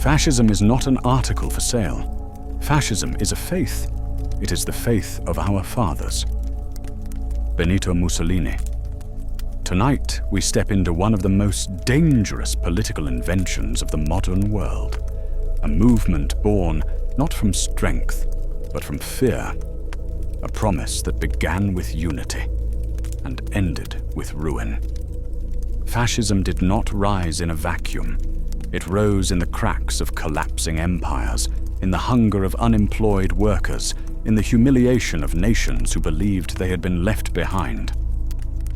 Fascism is not an article for sale. Fascism is a faith. It is the faith of our fathers. Benito Mussolini. Tonight, we step into one of the most dangerous political inventions of the modern world. A movement born not from strength, but from fear. A promise that began with unity and ended with ruin. Fascism did not rise in a vacuum. It rose in the cracks of collapsing empires, in the hunger of unemployed workers, in the humiliation of nations who believed they had been left behind.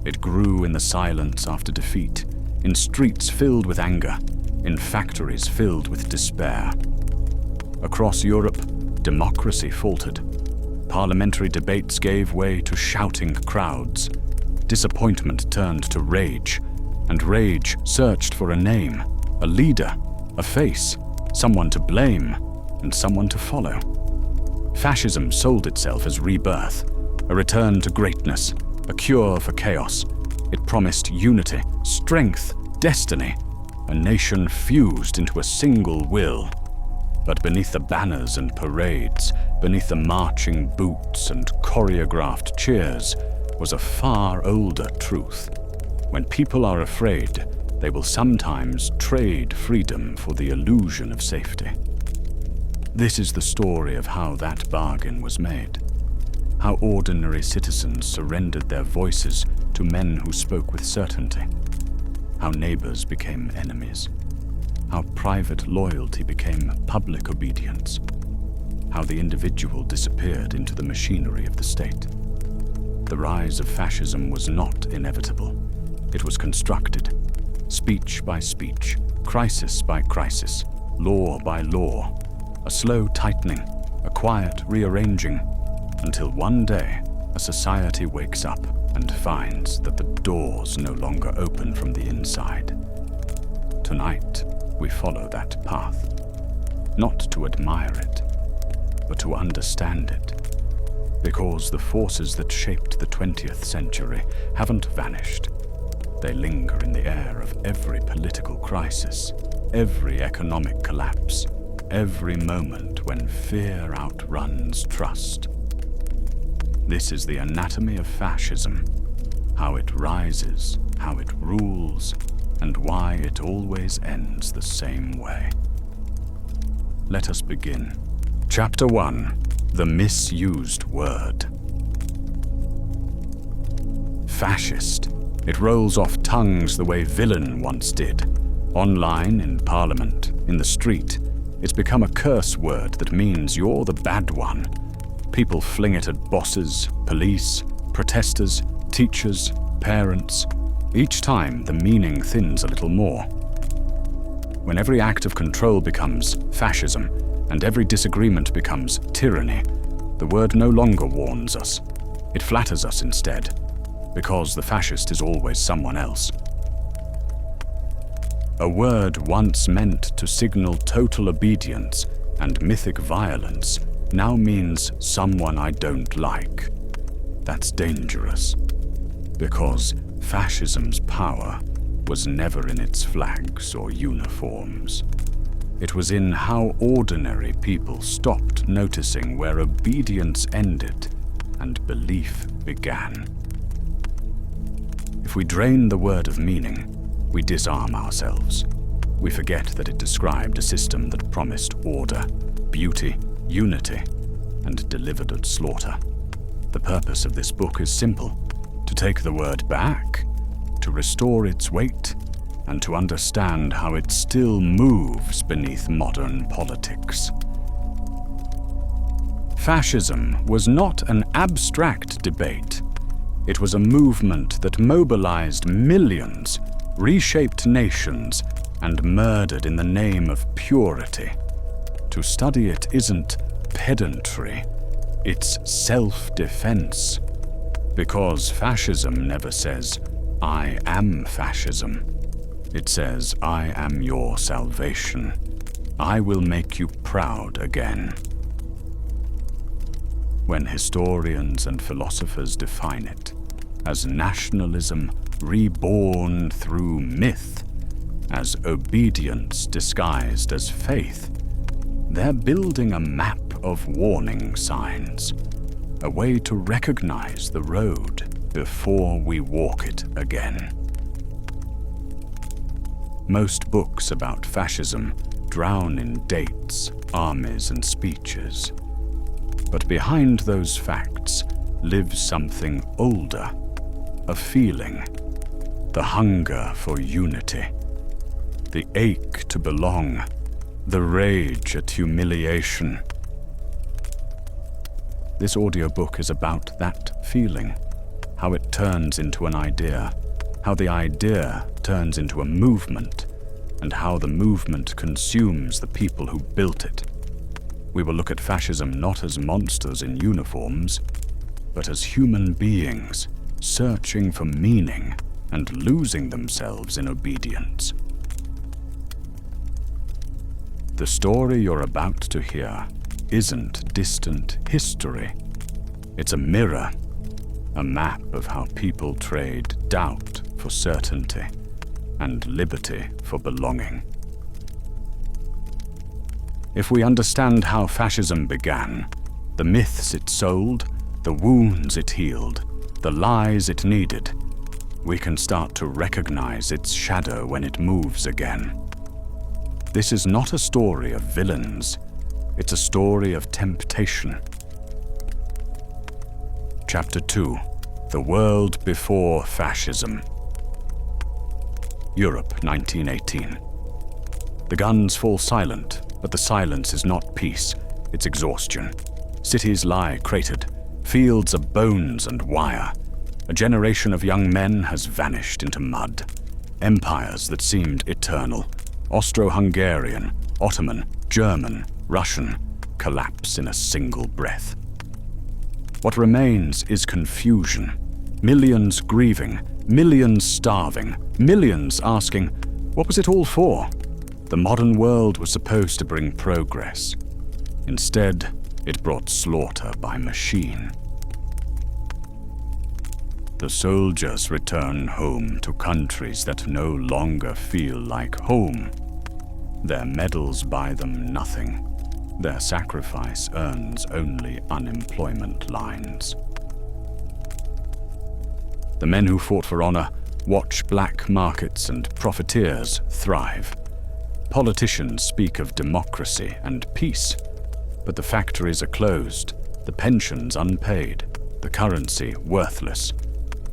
It grew in the silence after defeat, in streets filled with anger, in factories filled with despair. Across Europe, democracy faltered. Parliamentary debates gave way to shouting crowds. Disappointment turned to rage, and rage searched for a name, a leader, a face, someone to blame, and someone to follow. Fascism sold itself as rebirth, a return to greatness, a cure for chaos. It promised unity, strength, destiny, a nation fused into a single will. But beneath the banners and parades, beneath the marching boots and choreographed cheers, was a far older truth. When people are afraid, they will sometimes trade freedom for the illusion of safety. This is the story of how that bargain was made. How ordinary citizens surrendered their voices to men who spoke with certainty. How neighbors became enemies. How private loyalty became public obedience. How the individual disappeared into the machinery of the state. The rise of fascism was not inevitable. It was constructed, speech by speech, crisis by crisis, law by law, a slow tightening, a quiet rearranging, until one day a society wakes up and finds that the doors no longer open from the inside. Tonight, we follow that path, not to admire it, but to understand it, because the forces that shaped the 20th century haven't vanished. They linger in the air of every political crisis, every economic collapse, every moment when fear outruns trust. This is the anatomy of fascism, how it rises, how it rules, and why it always ends the same way. Let us begin. Chapter 1. The misused word. Fascist. It rolls off tongues the way villain once did. Online, in parliament, in the street, it's become a curse word that means you're the bad one. People fling it at bosses, police, protesters, teachers, parents. Each time, the meaning thins a little more. When every act of control becomes fascism, and every disagreement becomes tyranny, the word no longer warns us. It flatters us instead, because the fascist is always someone else. A word once meant to signal total obedience and mythic violence now means someone I don't like. That's dangerous, because fascism's power was never in its flags or uniforms. It was in how ordinary people stopped noticing where obedience ended and belief began. If we drain the word of meaning, we disarm ourselves. We forget that it described a system that promised order, beauty, unity, and delivered at slaughter. The purpose of this book is simple: to take the word back, to restore its weight, and to understand how it still moves beneath modern politics. Fascism was not an abstract debate. It was a movement that mobilized millions, reshaped nations, and murdered in the name of purity. To study it isn't pedantry, it's self-defense. Because fascism never says, "I am fascism." It says, "I am your salvation. I will make you proud again." When historians and philosophers define it as nationalism reborn through myth, as obedience disguised as faith, they're building a map of warning signs, a way to recognize the road before we walk it again. Most books about fascism drown in dates, armies, and speeches. But behind those facts lives something older, a feeling, the hunger for unity, the ache to belong, the rage at humiliation. This audiobook is about that feeling, how it turns into an idea, how the idea turns into a movement, and how the movement consumes the people who built it. We will look at fascism not as monsters in uniforms, but as human beings searching for meaning and losing themselves in obedience. The story you're about to hear isn't distant history. It's a mirror, a map of how people trade doubt for certainty and liberty for belonging. If we understand how fascism began, the myths it sold, the wounds it healed, the lies it needed, we can start to recognize its shadow when it moves again. This is not a story of villains, it's a story of temptation. Chapter 2: The World Before Fascism. Europe, 1918. The guns fall silent, but the silence is not peace, it's exhaustion. Cities lie cratered, fields are bones and wire. A generation of young men has vanished into mud. Empires that seemed eternal, Austro-Hungarian, Ottoman, German, Russian, collapse in a single breath. What remains is confusion. Millions grieving, millions starving, millions asking, what was it all for? The modern world was supposed to bring progress. Instead, it brought slaughter by machine. The soldiers return home to countries that no longer feel like home. Their medals buy them nothing. Their sacrifice earns only unemployment lines. The men who fought for honor watch black markets and profiteers thrive. Politicians speak of democracy and peace, but the factories are closed, the pensions unpaid, the currency worthless.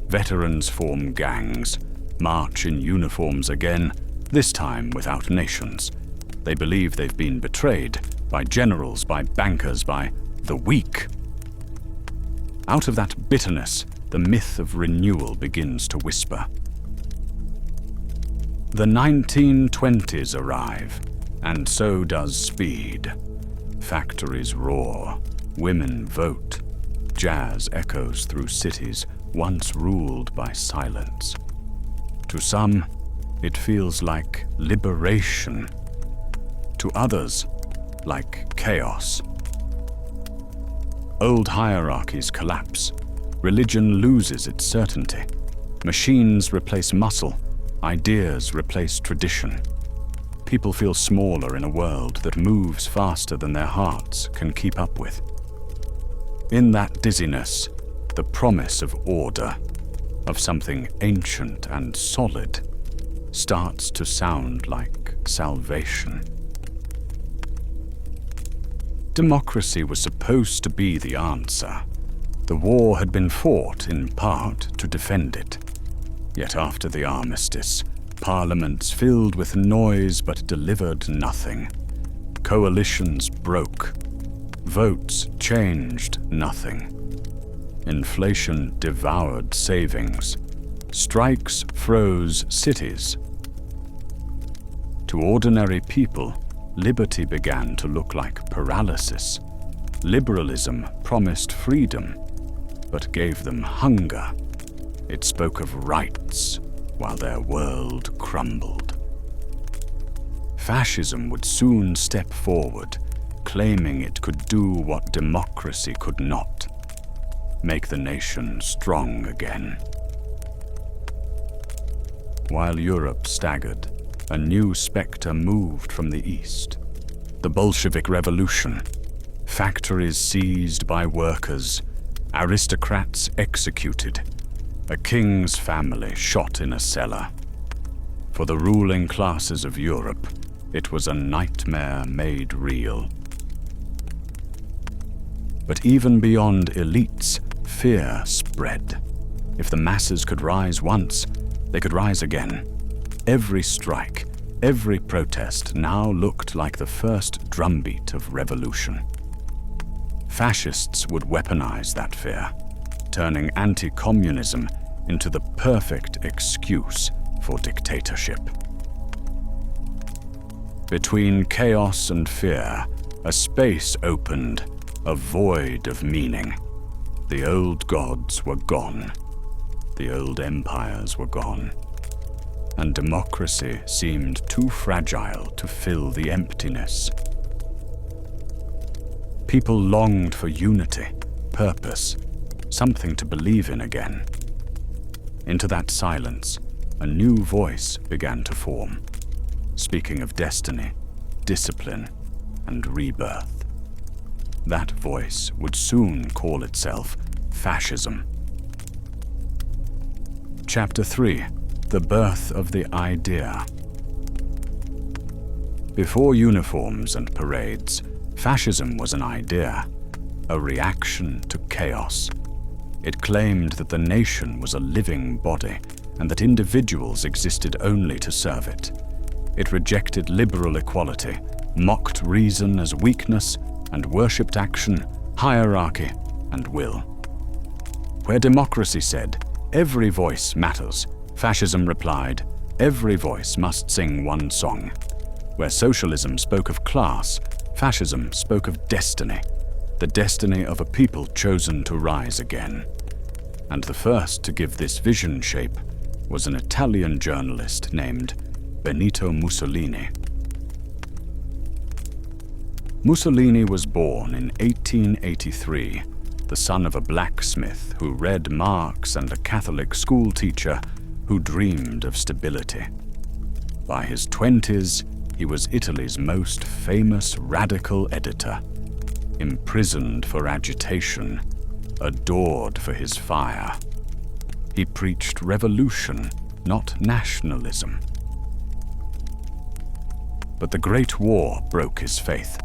Veterans form gangs, march in uniforms again, this time without nations. They believe they've been betrayed by generals, by bankers, by the weak. Out of that bitterness, the myth of renewal begins to whisper. The 1920s arrive, and so does speed. Factories roar, women vote, jazz echoes through cities once ruled by silence. To some, it feels like liberation. To others, like chaos. Old hierarchies collapse. Religion loses its certainty. Machines replace muscle. Ideas replace tradition. People feel smaller in a world that moves faster than their hearts can keep up with. In that dizziness, the promise of order, of something ancient and solid, starts to sound like salvation. Democracy was supposed to be the answer. The war had been fought in part to defend it. Yet after the armistice, parliaments filled with noise but delivered nothing. Coalitions broke. Votes changed nothing. Inflation devoured savings. Strikes froze cities. To ordinary people, liberty began to look like paralysis. Liberalism promised freedom, but gave them hunger. It spoke of rights while their world crumbled. Fascism would soon step forward, claiming it could do what democracy could not, make the nation strong again. While Europe staggered, a new spectre moved from the east. The Bolshevik Revolution. Factories seized by workers, aristocrats executed, a king's family shot in a cellar. For the ruling classes of Europe, it was a nightmare made real. But even beyond elites, fear spread. If the masses could rise once, they could rise again. Every strike, every protest now looked like the first drumbeat of revolution. Fascists would weaponize that fear, turning anti-communism into the perfect excuse for dictatorship. Between chaos and fear, a space opened, a void of meaning. The old gods were gone. The old empires were gone. And democracy seemed too fragile to fill the emptiness. People longed for unity, purpose, something to believe in again. Into that silence, a new voice began to form, speaking of destiny, discipline, and rebirth. That voice would soon call itself Fascism. Chapter 3: The Birth of the Idea. Before uniforms and parades, fascism was an idea, a reaction to chaos. It claimed that the nation was a living body and that individuals existed only to serve it. It rejected liberal equality, mocked reason as weakness, and worshipped action, hierarchy, and will. Where democracy said, "Every voice matters," fascism replied, "Every voice must sing one song." Where socialism spoke of class, fascism spoke of destiny, the destiny of a people chosen to rise again. And the first to give this vision shape was an Italian journalist named Benito Mussolini. Mussolini was born in 1883, the son of a blacksmith who read Marx and a Catholic school teacher who dreamed of stability. By his 20s, he was Italy's most famous radical editor, imprisoned for agitation, adored for his fire. He preached revolution, not nationalism. But the Great War broke his faith.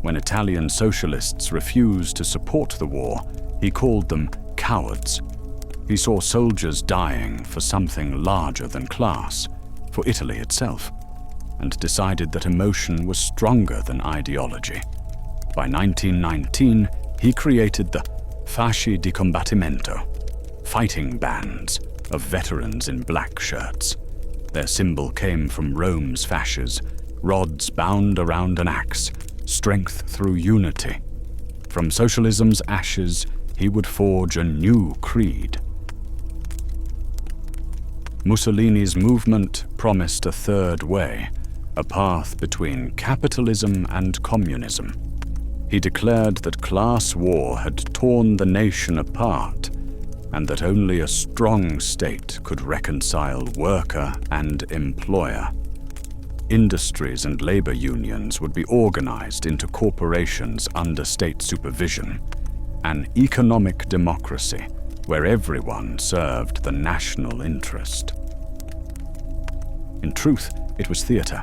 When Italian socialists refused to support the war, he called them cowards. He saw soldiers dying for something larger than class, for Italy itself, and decided that emotion was stronger than ideology. By 1919, he created the Fasci di Combattimento, fighting bands of veterans in black shirts. Their symbol came from Rome's fasces, rods bound around an axe, strength through unity. From socialism's ashes, he would forge a new creed. Mussolini's movement promised a third way, a path between capitalism and communism. He declared that class war had torn the nation apart, and that only a strong state could reconcile worker and employer. Industries and labor unions would be organized into corporations under state supervision, an economic democracy where everyone served the national interest. In truth, it was theater.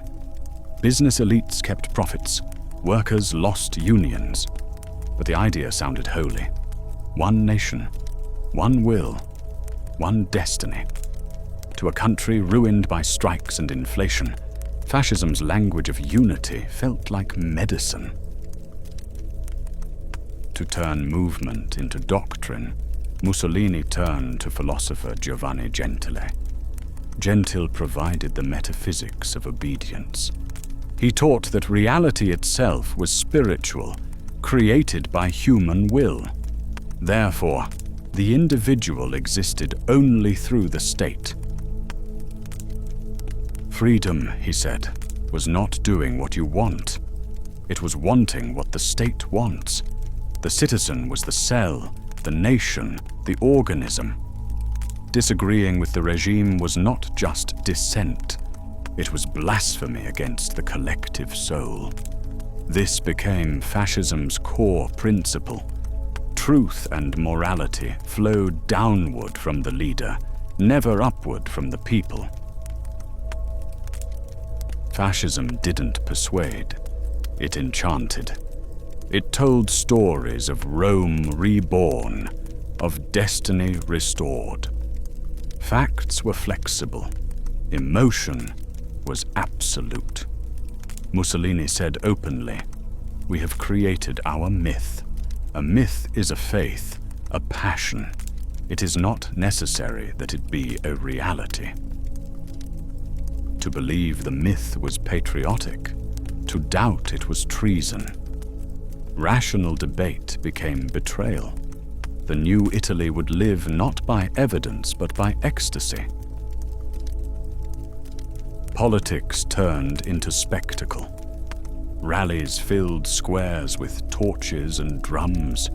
Business elites kept profits, workers lost unions, but the idea sounded holy. One nation, one will, one destiny. To a country ruined by strikes and inflation, fascism's language of unity felt like medicine. To turn movement into doctrine, Mussolini turned to philosopher Giovanni Gentile. Gentile provided the metaphysics of obedience. He taught that reality itself was spiritual, created by human will. Therefore, the individual existed only through the state. Freedom, he said, was not doing what you want. It was wanting what the state wants. The citizen was the cell, the nation, the organism. Disagreeing with the regime was not just dissent. It was blasphemy against the collective soul. This became fascism's core principle. Truth and morality flowed downward from the leader, never upward from the people. Fascism didn't persuade, it enchanted. It told stories of Rome reborn, of destiny restored. Facts were flexible. Emotion was absolute. Mussolini said openly, "We have created our myth. A myth is a faith, a passion. It is not necessary that it be a reality." To believe the myth was patriotic, to doubt it was treason. Rational debate became betrayal. The new Italy would live not by evidence but by ecstasy. Politics turned into spectacle. Rallies filled squares with torches and drums.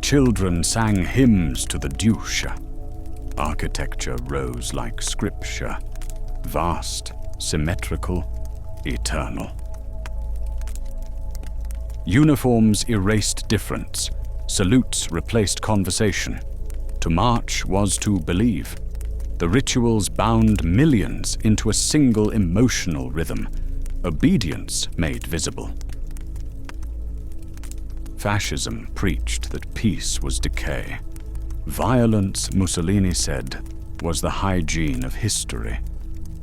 Children sang hymns to the Duce. Architecture rose like scripture, vast, symmetrical, eternal. Uniforms erased difference. Salutes replaced conversation. To march was to believe. The rituals bound millions into a single emotional rhythm. Obedience made visible. Fascism preached that peace was decay. Violence, Mussolini said, was the hygiene of history.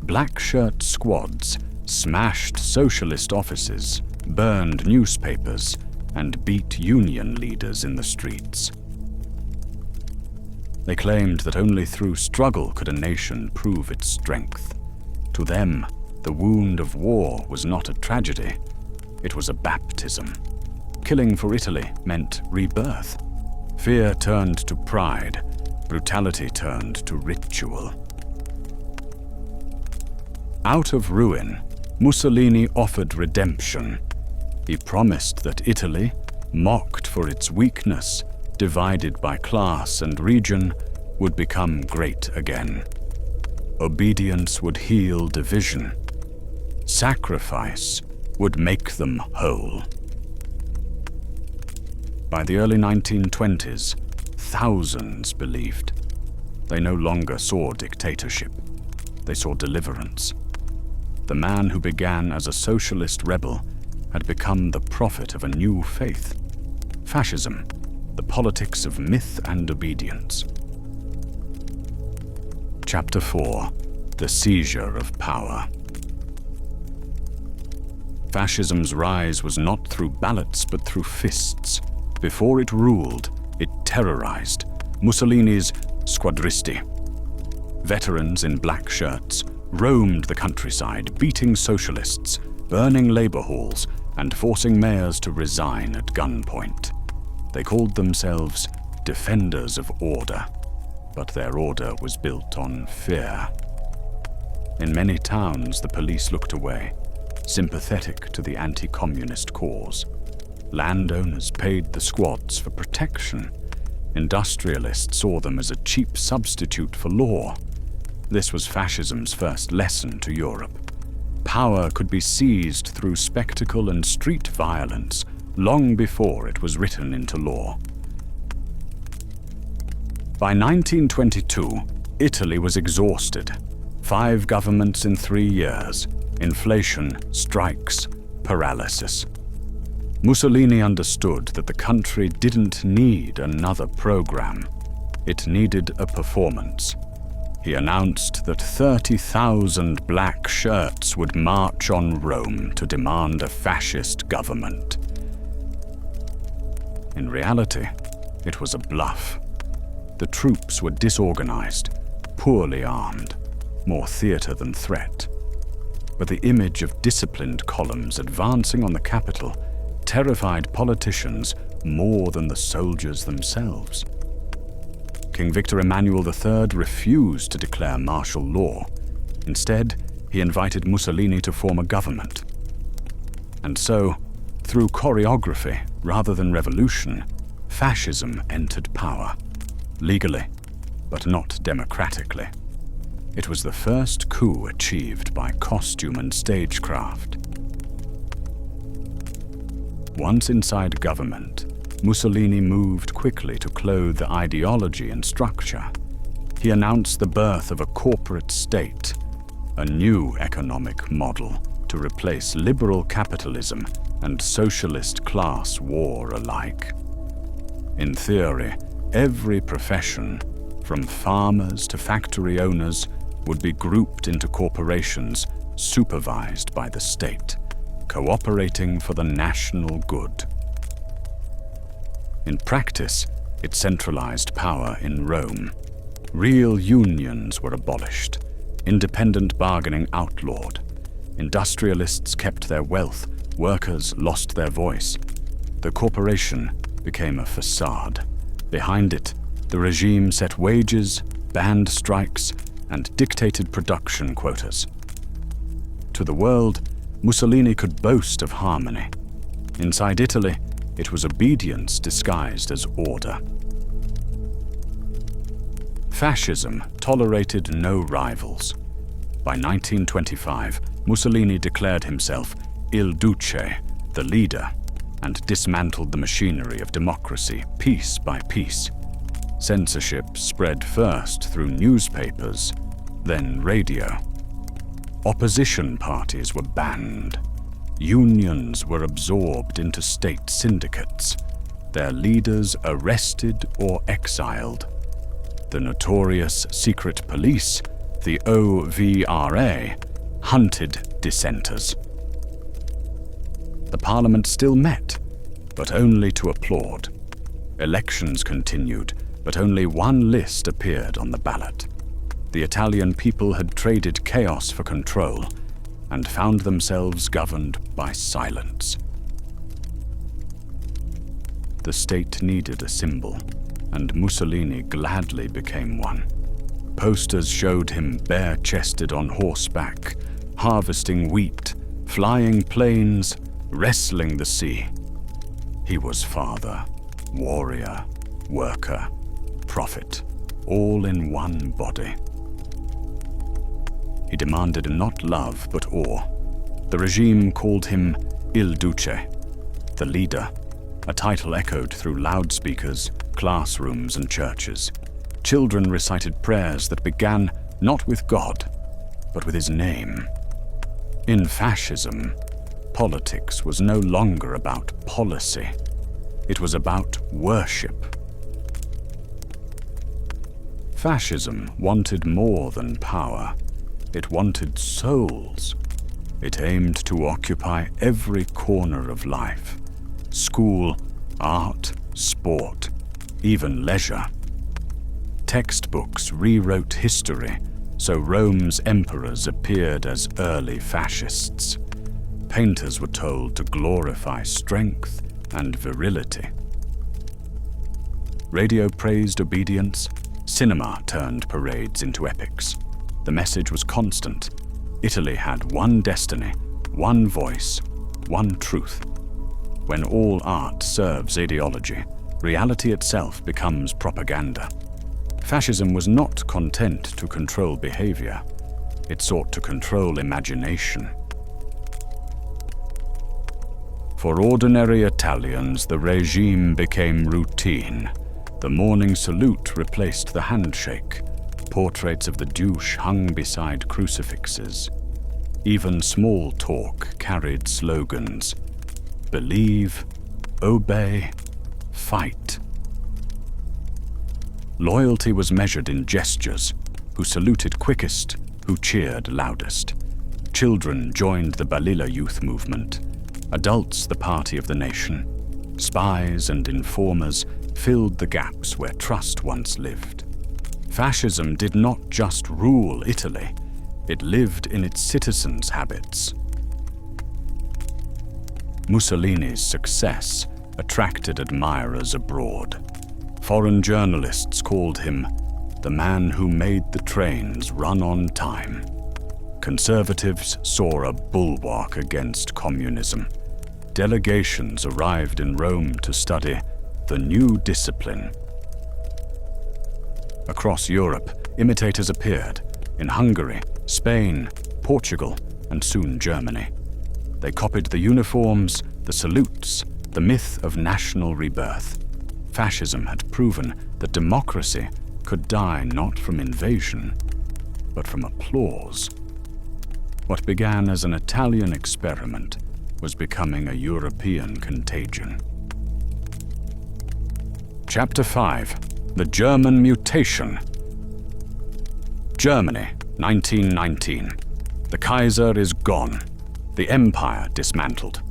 Black shirt squads smashed socialist offices, burned newspapers, and beat union leaders in the streets. They claimed that only through struggle could a nation prove its strength. To them, the wound of war was not a tragedy, it was a baptism. Killing for Italy meant rebirth. Fear turned to pride, brutality turned to ritual. Out of ruin, Mussolini offered redemption. He promised that Italy, mocked for its weakness, divided by class and region, would become great again. Obedience would heal division. Sacrifice would make them whole. By the early 1920s, thousands believed. They no longer saw dictatorship. They saw deliverance. The man who began as a socialist rebel had become the prophet of a new faith. Fascism, the politics of myth and obedience. Chapter 4. The Seizure of Power. Fascism's rise was not through ballots but through fists. Before it ruled, it terrorized. Mussolini's squadristi. Veterans in black shirts roamed the countryside, beating socialists, burning labor halls, and forcing mayors to resign at gunpoint. They called themselves defenders of order, but their order was built on fear. In many towns, the police looked away, sympathetic to the anti-communist cause. Landowners paid the squads for protection. Industrialists saw them as a cheap substitute for law. This was fascism's first lesson to Europe. Power could be seized through spectacle and street violence long before it was written into law. By 1922, Italy was exhausted. 5 governments in 3 years. Inflation, strikes, paralysis. Mussolini understood that the country didn't need another program. It needed a performance. He announced that 30,000 black shirts would march on Rome to demand a fascist government. In reality, it was a bluff. The troops were disorganized, poorly armed, more theater than threat. But the image of disciplined columns advancing on the capital terrified politicians more than the soldiers themselves. King Victor Emmanuel III refused to declare martial law. Instead, he invited Mussolini to form a government. And so, through choreography rather than revolution, fascism entered power, legally, but not democratically. It was the first coup achieved by costume and stagecraft. Once inside government, Mussolini moved quickly to clothe ideology and structure. He announced the birth of a corporate state, a new economic model to replace liberal capitalism and socialist class war alike. In theory, every profession, from farmers to factory owners, would be grouped into corporations supervised by the state, cooperating for the national good. In practice, it centralized power in Rome. Real unions were abolished, independent bargaining outlawed. Industrialists kept their wealth, workers lost their voice. The corporation became a facade. Behind it, the regime set wages, banned strikes, and dictated production quotas. To the world, Mussolini could boast of harmony. Inside Italy, it was obedience disguised as order. Fascism tolerated no rivals. By 1925, Mussolini declared himself Il Duce, the leader, and dismantled the machinery of democracy piece by piece. Censorship spread first through newspapers, then radio. Opposition parties were banned. Unions were absorbed into state syndicates, their leaders arrested or exiled. The notorious secret police, the OVRA, hunted dissenters. The parliament still met, but only to applaud. Elections continued, but only one list appeared on the ballot. The Italian people had traded chaos for control and found themselves governed by silence. The state needed a symbol, and Mussolini gladly became one. Posters showed him bare-chested on horseback, harvesting wheat, flying planes, wrestling the sea. He was father, warrior, worker, prophet, all in one body. He demanded not love but awe. The regime called him Il Duce, the leader, a title echoed through loudspeakers, classrooms and churches. Children recited prayers that began not with God, but with his name. In fascism, politics was no longer about policy. It was about worship. Fascism wanted more than power. It wanted souls. It aimed to occupy every corner of life: school, art, sport, even leisure. Textbooks rewrote history, so Rome's emperors appeared as early fascists. Painters were told to glorify strength and virility. Radio praised obedience. Cinema turned parades into epics. The message was constant. Italy had one destiny, one voice, one truth. When all art serves ideology, reality itself becomes propaganda. Fascism was not content to control behavior. It sought to control imagination. For ordinary Italians, the regime became routine. The morning salute replaced the handshake. Portraits of the douche hung beside crucifixes. Even small talk carried slogans: believe, obey, fight. Loyalty was measured in gestures: who saluted quickest, who cheered loudest. Children joined the Balilla youth movement, adults the party of the nation. Spies and informers filled the gaps where trust once lived. Fascism did not just rule Italy, it lived in its citizens' habits. Mussolini's success attracted admirers abroad. Foreign journalists called him the man who made the trains run on time. Conservatives saw a bulwark against communism. Delegations arrived in Rome to study the new discipline. Across Europe, imitators appeared. in Hungary, Spain, Portugal, and soon Germany. They copied the uniforms, the salutes, the myth of national rebirth. Fascism had proven that democracy could die not from invasion, but from applause. What began as an Italian experiment was becoming a European contagion. Chapter 5. The German Mutation. Germany, 1919. The Kaiser is gone. The empire dismantled.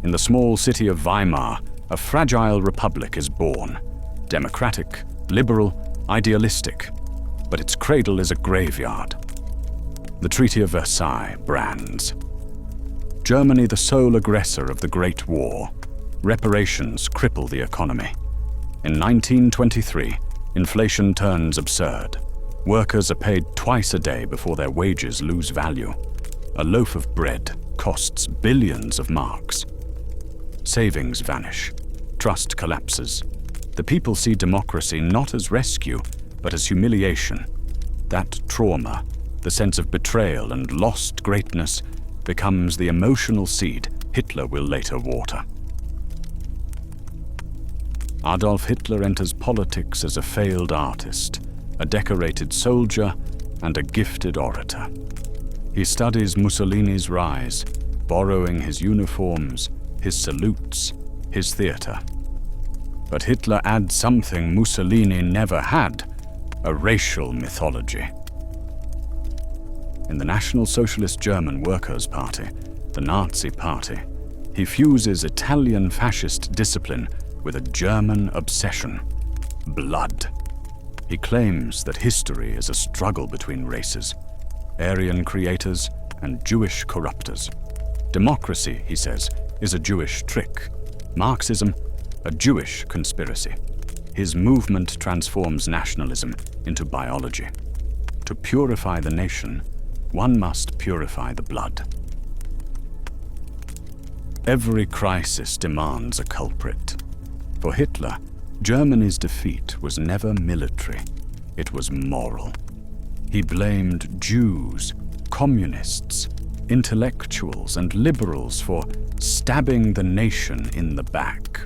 In the small city of Weimar, a fragile republic is born. Democratic, liberal, idealistic. But its cradle is a graveyard. The Treaty of Versailles brands. Germany the sole aggressor of the Great War. Reparations cripple the economy. In 1923, inflation turns absurd. Workers are paid twice a day before their wages lose value. A loaf of bread costs billions of marks. Savings vanish. Trust collapses. The people see democracy not as rescue, but as humiliation. That trauma, the sense of betrayal and lost greatness, becomes the emotional seed Hitler will later water. Adolf Hitler enters politics as a failed artist, a decorated soldier, and a gifted orator. He studies Mussolini's rise, borrowing his uniforms, his salutes, his theater. But Hitler adds something Mussolini never had, a racial mythology. In the National Socialist German Workers' Party, the Nazi Party, he fuses Italian fascist discipline with a German obsession: blood. He claims that history is a struggle between races, Aryan creators and Jewish corruptors. Democracy, he says, is a Jewish trick. Marxism, a Jewish conspiracy. His movement transforms nationalism into biology. To purify the nation, one must purify the blood. Every crisis demands a culprit. For Hitler, Germany's defeat was never military, it was moral. He blamed Jews, communists, intellectuals, and liberals for stabbing the nation in the back.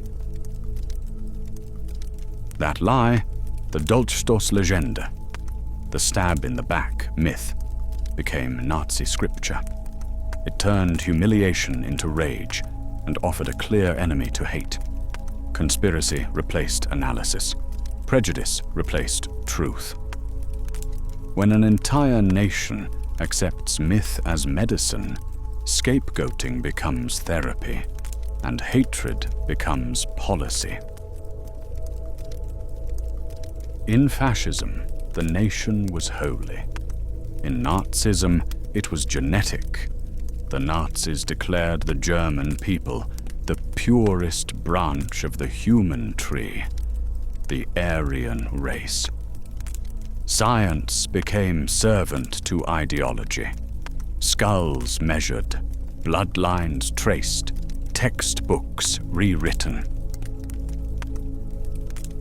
That lie, the Dolchstoßlegende, the stab in the back myth, became Nazi scripture. It turned humiliation into rage and offered a clear enemy to hate. Conspiracy replaced analysis. Prejudice replaced truth. When an entire nation accepts myth as medicine, scapegoating becomes therapy, and hatred becomes policy. In fascism, the nation was holy. In Nazism, it was genetic. The Nazis declared the German people the purest branch of the human tree, the Aryan race. Science became servant to ideology. Skulls measured, bloodlines traced, textbooks rewritten.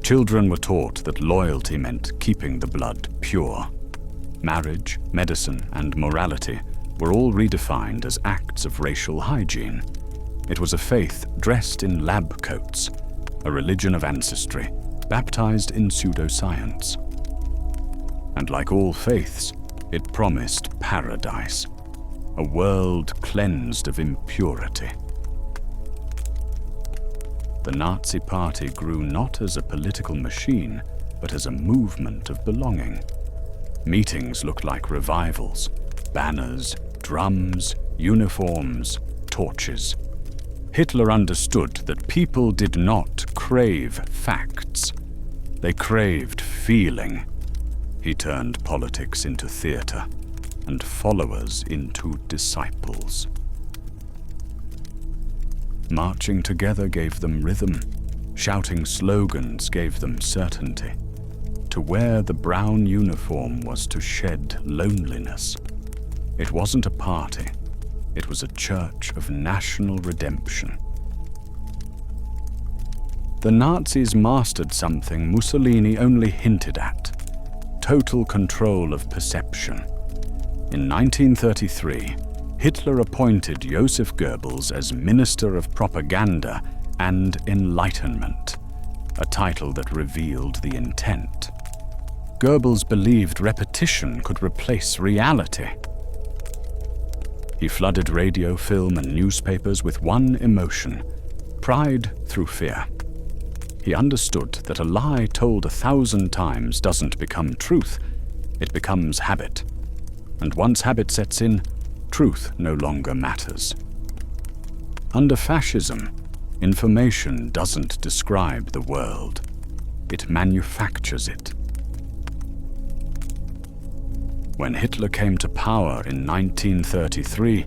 Children were taught that loyalty meant keeping the blood pure. Marriage, medicine, and morality were all redefined as acts of racial hygiene. It was a faith dressed in lab coats, a religion of ancestry, baptized in pseudoscience. And like all faiths, it promised paradise, a world cleansed of impurity. The Nazi Party grew not as a political machine, but as a movement of belonging. Meetings looked like revivals: banners, drums, uniforms, torches. Hitler understood that people did not crave facts. They craved feeling. He turned politics into theater and followers into disciples. Marching together gave them rhythm. Shouting slogans gave them certainty. To wear the brown uniform was to shed loneliness. It wasn't a party. It was a church of national redemption. The Nazis mastered something Mussolini only hinted at: total control of perception. In 1933, Hitler appointed Joseph Goebbels as Minister of Propaganda and Enlightenment, a title that revealed the intent. Goebbels believed repetition could replace reality. He flooded radio, film, and newspapers with one emotion: pride through fear. He understood that a lie told 1,000 times doesn't become truth, it becomes habit. And once habit sets in, truth no longer matters. Under fascism, information doesn't describe the world, it manufactures it. When Hitler came to power in 1933,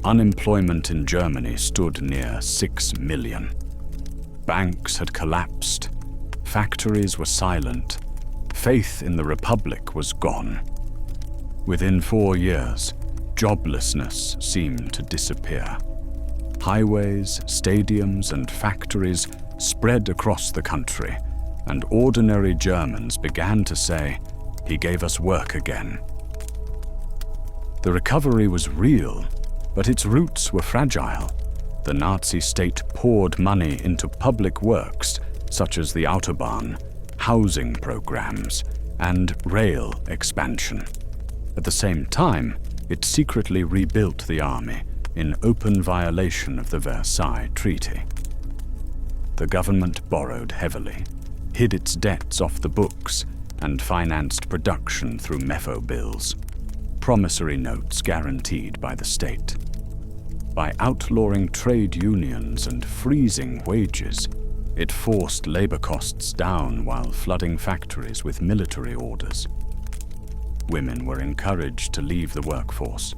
unemployment in Germany stood near 6 million. Banks had collapsed, factories were silent, faith in the Republic was gone. Within 4 years, joblessness seemed to disappear. Highways, stadiums, and factories spread across the country, and ordinary Germans began to say, "He gave us work again." The recovery was real, but its roots were fragile. The Nazi state poured money into public works, such as the Autobahn, housing programs, and rail expansion. At the same time, it secretly rebuilt the army in open violation of the Versailles Treaty. The government borrowed heavily, hid its debts off the books, and financed production through MEFO bills, promissory notes guaranteed by the state. By outlawing trade unions and freezing wages, it forced labor costs down while flooding factories with military orders. Women were encouraged to leave the workforce.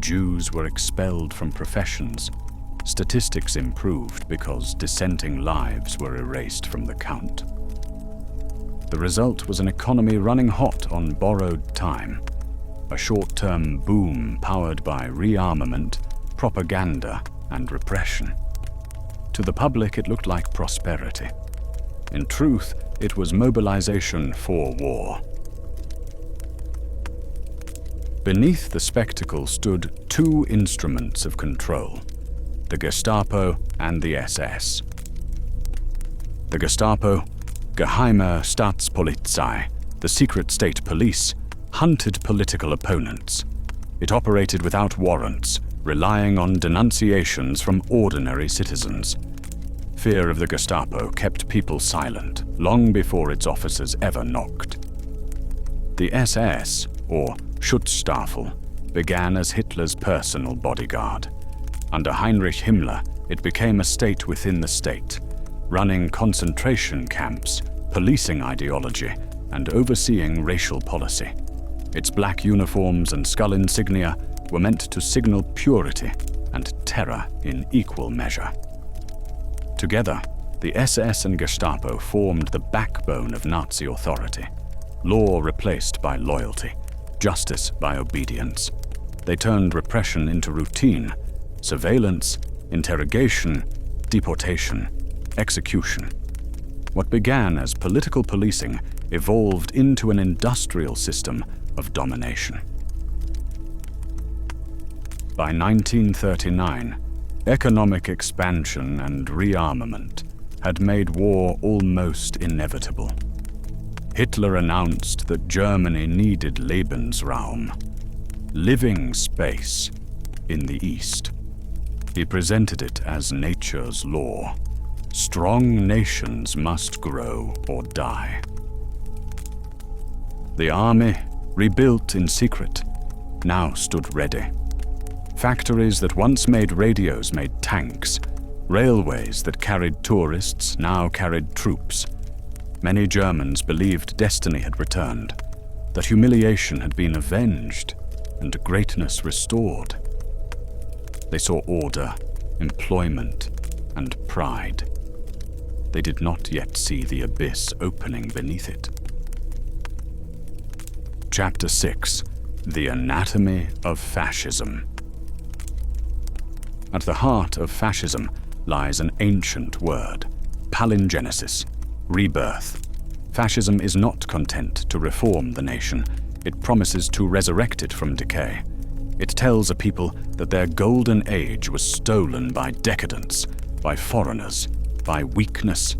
Jews were expelled from professions. Statistics improved because dissenting lives were erased from the count. The result was an economy running hot on borrowed time, a short-term boom powered by rearmament, propaganda, and repression. To the public, it looked like prosperity. In truth, it was mobilization for war. Beneath the spectacle stood two instruments of control: the Gestapo and the SS. The Gestapo, Geheime Staatspolizei, the secret state police, hunted political opponents. It operated without warrants, relying on denunciations from ordinary citizens. Fear of the Gestapo kept people silent long before its officers ever knocked. The SS, or Schutzstaffel, began as Hitler's personal bodyguard. Under Heinrich Himmler, it became a state within the state, running concentration camps, policing ideology, and overseeing racial policy. Its black uniforms and skull insignia were meant to signal purity and terror in equal measure. Together, the SS and Gestapo formed the backbone of Nazi authority. Law replaced by loyalty, justice by obedience. They turned repression into routine: surveillance, interrogation, deportation, execution. What began as political policing evolved into an industrial system of domination. By 1939, economic expansion and rearmament had made war almost inevitable. Hitler announced that Germany needed Lebensraum, living space, in the East. He presented it as nature's law. Strong nations must grow or die. The army, rebuilt in secret, now stood ready. Factories that once made radios made tanks. Railways that carried tourists now carried troops. Many Germans believed destiny had returned, that humiliation had been avenged, and greatness restored. They saw order, employment, and pride. They did not yet see the abyss opening beneath it. Chapter 6: The Anatomy of Fascism. At the heart of fascism lies an ancient word: palingenesis, rebirth. Fascism is not content to reform the nation. It promises to resurrect it from decay. It tells a people that their golden age was stolen by decadence, by foreigners, by weakness,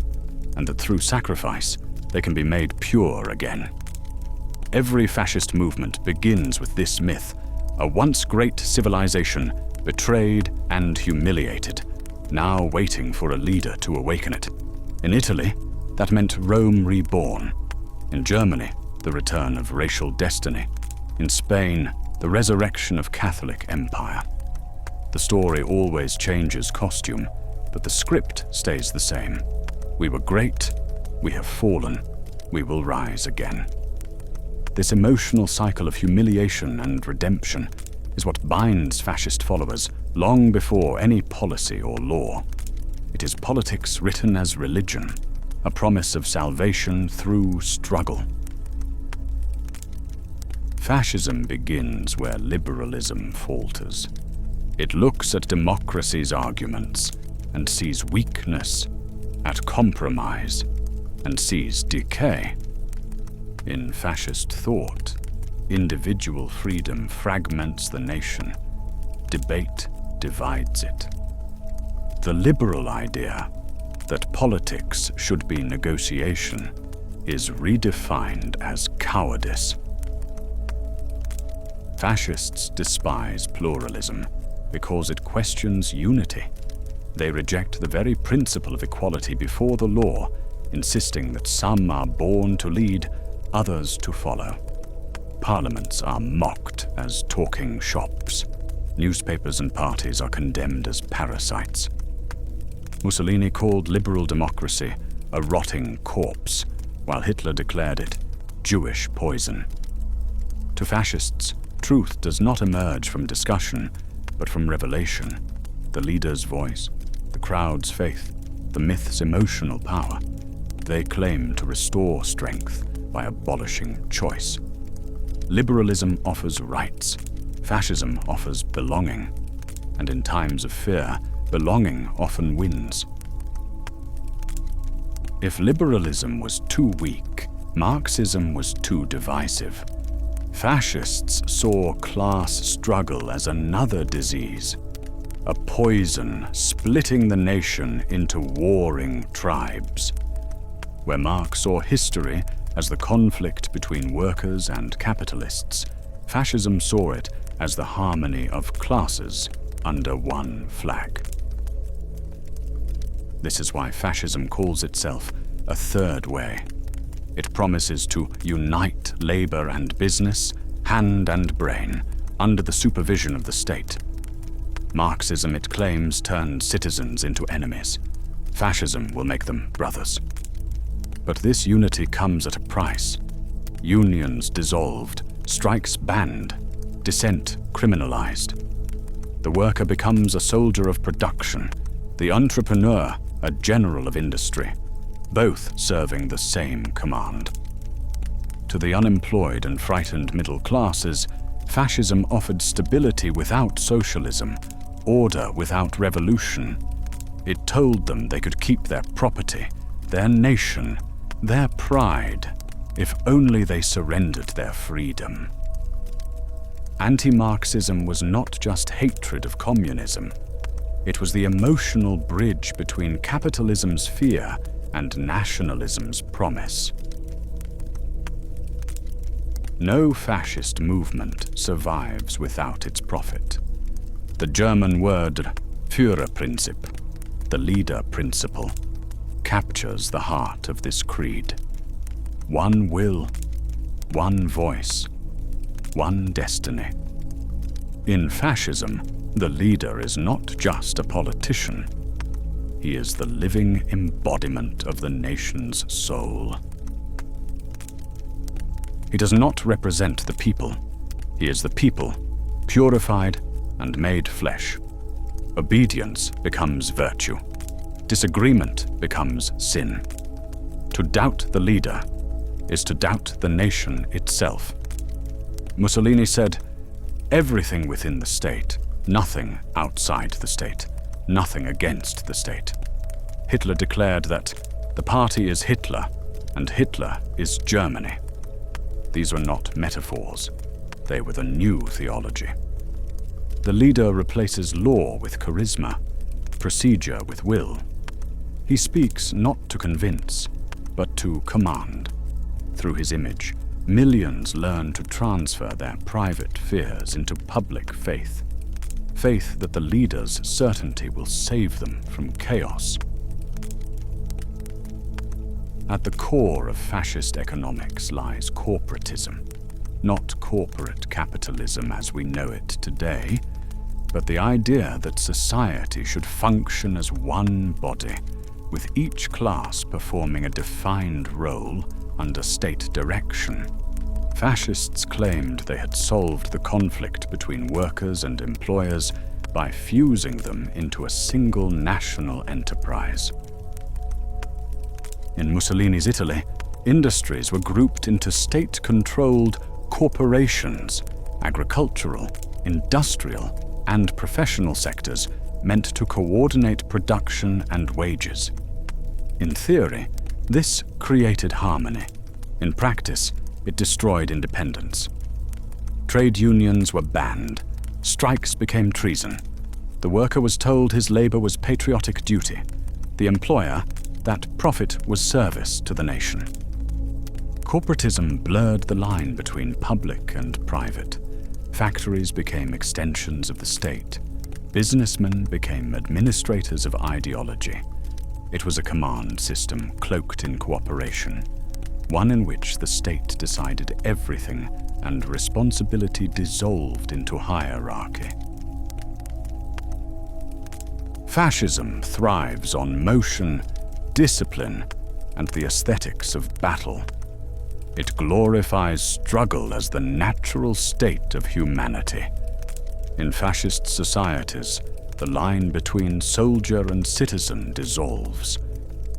and that through sacrifice they can be made pure again. Every fascist movement begins with this myth, a once great civilization betrayed and humiliated, now waiting for a leader to awaken it. In Italy, that meant Rome reborn. In Germany, the return of racial destiny. In Spain, the resurrection of Catholic empire. The story always changes costume, but the script stays the same. We were great, we have fallen, we will rise again. This emotional cycle of humiliation and redemption is what binds fascist followers long before any policy or law. It is politics written as religion, a promise of salvation through struggle. Fascism begins where liberalism falters. It looks at democracy's arguments and sees weakness, at compromise, and sees decay. In fascist thought, individual freedom fragments the nation. Debate divides it. The liberal idea that politics should be negotiation is redefined as cowardice. Fascists despise pluralism because it questions unity. They reject the very principle of equality before the law, insisting that some are born to lead, others to follow. Parliaments are mocked as talking shops. Newspapers and parties are condemned as parasites. Mussolini called liberal democracy a rotting corpse, while Hitler declared it Jewish poison. To fascists, truth does not emerge from discussion, but from revelation. The leader's voice, the crowd's faith, the myth's emotional power. They claim to restore strength by abolishing choice. Liberalism offers rights. Fascism offers belonging. And in times of fear, belonging often wins. If liberalism was too weak, Marxism was too divisive. Fascists saw class struggle as another disease, a poison splitting the nation into warring tribes. Where Marx saw history as the conflict between workers and capitalists, fascism saw it as the harmony of classes under one flag. This is why fascism calls itself a third way. It promises to unite labor and business, hand and brain, under the supervision of the state. Marxism, it claims, turns citizens into enemies. Fascism will make them brothers. But this unity comes at a price. Unions dissolved, strikes banned, dissent criminalized. The worker becomes a soldier of production, the entrepreneur a general of industry, both serving the same command. To the unemployed and frightened middle classes, fascism offered stability without socialism, order without revolution. It told them they could keep their property, their nation, their pride, if only they surrendered their freedom. Anti-Marxism was not just hatred of communism. It was the emotional bridge between capitalism's fear and nationalism's promise. No fascist movement survives without its prophet. The German word Führerprinzip, the leader principle, captures the heart of this creed. One will, one voice, one destiny. In fascism, the leader is not just a politician. He is the living embodiment of the nation's soul. He does not represent the people. He is the people, purified and made flesh. Obedience becomes virtue. Disagreement becomes sin. To doubt the leader is to doubt the nation itself. Mussolini said, "Everything within the state, nothing outside the state, nothing against the state." Hitler declared that the party is Hitler and Hitler is Germany. These were not metaphors. They were the new theology. The leader replaces law with charisma, procedure with will. He speaks not to convince, but to command. Through his image, millions learn to transfer their private fears into public faith. Faith that the leader's certainty will save them from chaos. At the core of fascist economics lies corporatism. Not corporate capitalism as we know it today, but the idea that society should function as one body, with each class performing a defined role under state direction. Fascists claimed they had solved the conflict between workers and employers by fusing them into a single national enterprise. In Mussolini's Italy, industries were grouped into state-controlled corporations, agricultural, industrial, and professional sectors meant to coordinate production and wages. In theory, this created harmony. In practice, it destroyed independence. Trade unions were banned. Strikes became treason. The worker was told his labor was patriotic duty. The employer, that profit was service to the nation. Corporatism blurred the line between public and private. Factories became extensions of the state. Businessmen became administrators of ideology. It was a command system cloaked in cooperation, one in which the state decided everything and responsibility dissolved into hierarchy. Fascism thrives on motion, discipline, and the aesthetics of battle. It glorifies struggle as the natural state of humanity. In fascist societies, the line between soldier and citizen dissolves.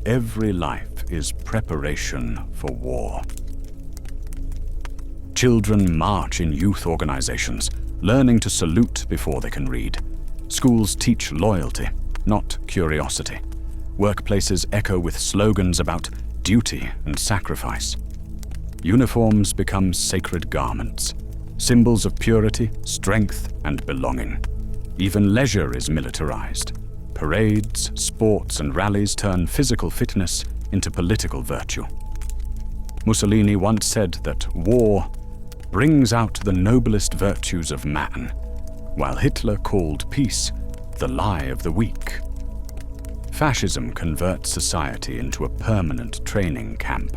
Every life is preparation for war. Children march in youth organizations, learning to salute before they can read. Schools teach loyalty, not curiosity. Workplaces echo with slogans about duty and sacrifice. Uniforms become sacred garments, symbols of purity, strength, and belonging. Even leisure is militarized. Parades, sports, and rallies turn physical fitness into political virtue. Mussolini once said that war brings out the noblest virtues of man, while Hitler called peace the lie of the weak. Fascism converts society into a permanent training camp,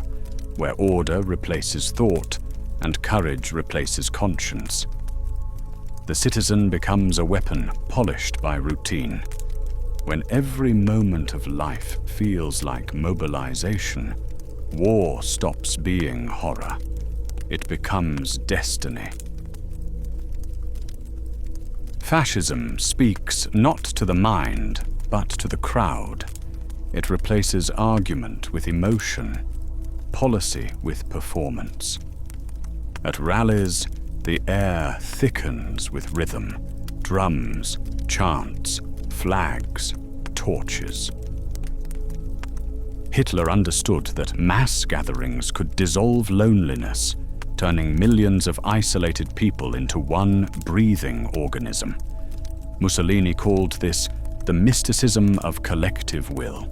where order replaces thought and courage replaces conscience. The citizen becomes a weapon polished by routine. When every moment of life feels like mobilization, war stops being horror. It becomes destiny. Fascism speaks not to the mind, but to the crowd. It replaces argument with emotion, policy with performance. At rallies, the air thickens with rhythm, drums, chants, flags, torches. Hitler understood that mass gatherings could dissolve loneliness, turning millions of isolated people into one breathing organism. Mussolini called this the mysticism of collective will.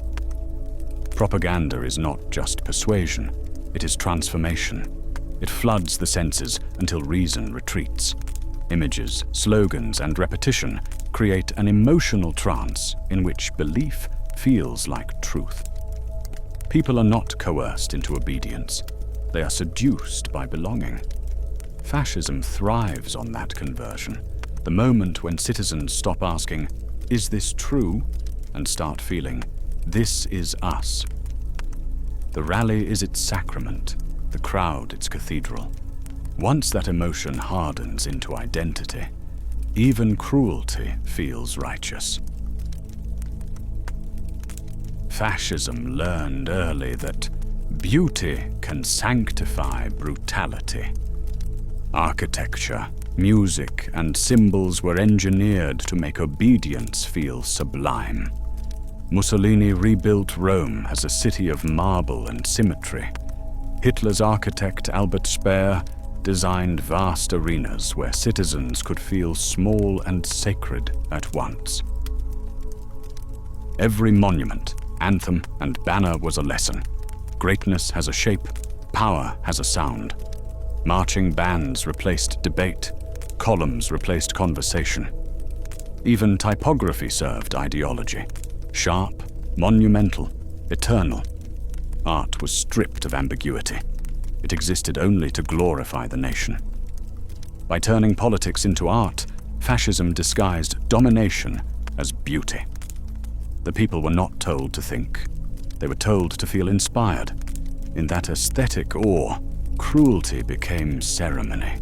Propaganda is not just persuasion, it is transformation. It floods the senses until reason retreats. Images, slogans, and repetition create an emotional trance in which belief feels like truth. People are not coerced into obedience. They are seduced by belonging. Fascism thrives on that conversion, the moment when citizens stop asking, "Is this true?" and start feeling, "This is us." The rally is its sacrament, the crowd its cathedral. Once that emotion hardens into identity, even cruelty feels righteous. Fascism learned early that beauty can sanctify brutality. Architecture, music, and symbols were engineered to make obedience feel sublime. Mussolini rebuilt Rome as a city of marble and symmetry. Hitler's architect Albert Speer designed vast arenas where citizens could feel small and sacred at once. Every monument, anthem, and banner was a lesson. Greatness has a shape, power has a sound. Marching bands replaced debate, columns replaced conversation. Even typography served ideology. Sharp, monumental, eternal. Art was stripped of ambiguity. It existed only to glorify the nation. By turning politics into art, fascism disguised domination as beauty. The people were not told to think. They were told to feel inspired. In that aesthetic awe, cruelty became ceremony.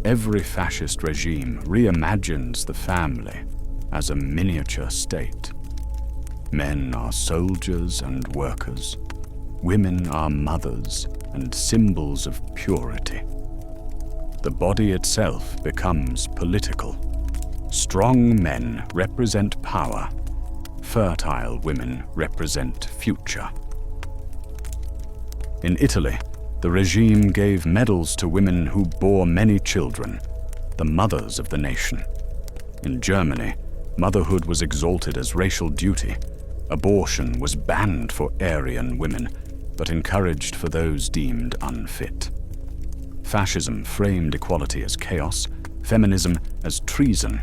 Every fascist regime reimagines the family as a miniature state. Men are soldiers and workers. Women are mothers and symbols of purity. The body itself becomes political. Strong men represent power. Fertile women represent future. In Italy, the regime gave medals to women who bore many children, the mothers of the nation. In Germany, motherhood was exalted as racial duty. Abortion was banned for Aryan women, but encouraged for those deemed unfit. Fascism framed equality as chaos, feminism as treason.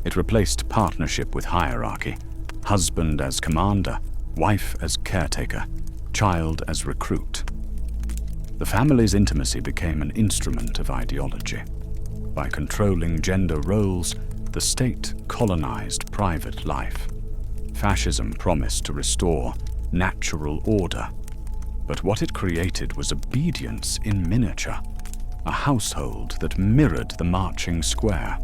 It replaced partnership with hierarchy, husband as commander, wife as caretaker, child as recruit. The family's intimacy became an instrument of ideology. By controlling gender roles, the state colonized private life. Fascism promised to restore natural order, but what it created was obedience in miniature, a household that mirrored the marching square.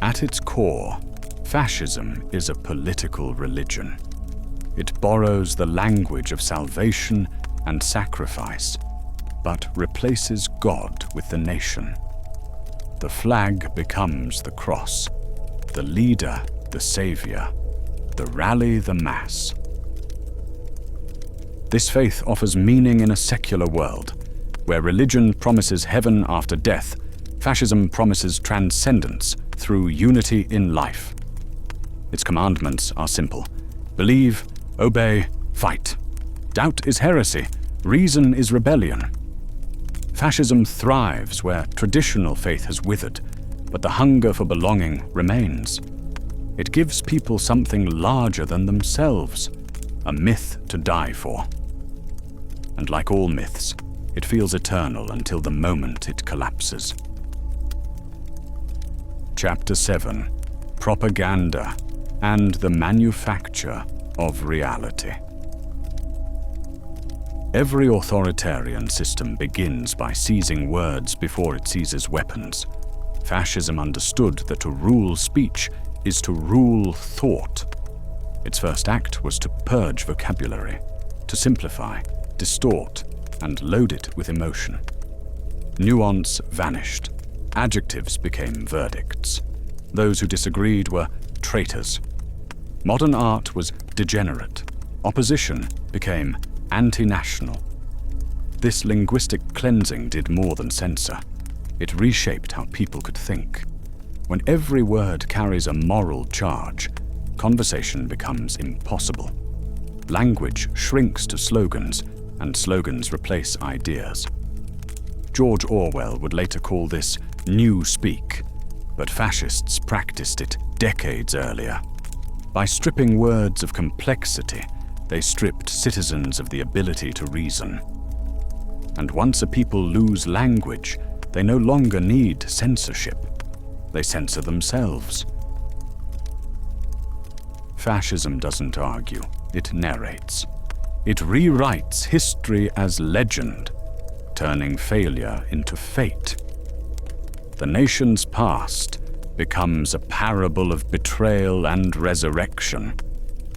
At its core, fascism is a political religion. It borrows the language of salvation and sacrifice, but replaces God with the nation. The flag becomes the cross, the leader the savior, the rally the mass. This faith offers meaning in a secular world. Where religion promises heaven after death, fascism promises transcendence through unity in life. Its commandments are simple. Believe, obey, fight. Doubt is heresy. Reason is rebellion. Fascism thrives where traditional faith has withered, but the hunger for belonging remains. It gives people something larger than themselves, a myth to die for. And like all myths, it feels eternal until the moment it collapses. Chapter 7: Propaganda and the Manufacture of Reality. Every authoritarian system begins by seizing words before it seizes weapons. Fascism understood that to rule speech is to rule thought. Its first act was to purge vocabulary, to simplify, distort, and load it with emotion. Nuance vanished. Adjectives became verdicts. Those who disagreed were traitors. Modern art was degenerate. Opposition became anti-national. This linguistic cleansing did more than censor. It reshaped how people could think. When every word carries a moral charge, conversation becomes impossible. Language shrinks to slogans, and slogans replace ideas. George Orwell would later call this new speak, but fascists practiced it decades earlier. By stripping words of complexity, they stripped citizens of the ability to reason. And once a people lose language, they no longer need censorship. They censor themselves. Fascism doesn't argue, it narrates. It rewrites history as legend, turning failure into fate. The nation's past becomes a parable of betrayal and resurrection,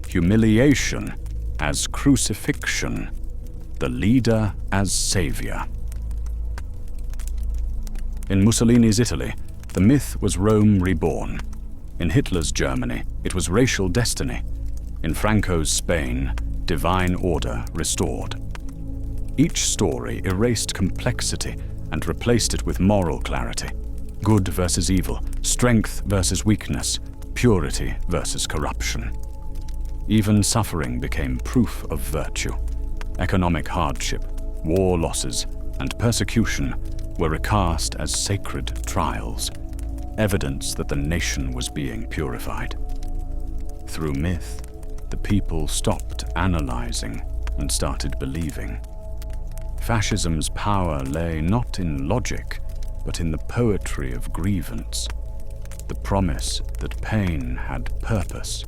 humiliation as crucifixion, the leader as savior. In Mussolini's Italy, the myth was Rome reborn. In Hitler's Germany, it was racial destiny. In Franco's Spain, divine order restored. Each story erased complexity and replaced it with moral clarity. Good versus evil, strength versus weakness, purity versus corruption. Even suffering became proof of virtue. Economic hardship, war losses, and persecution were recast as sacred trials, evidence that the nation was being purified. Through myth, the people stopped analyzing and started believing. Fascism's power lay not in logic, but in the poetry of grievance, the promise that pain had purpose.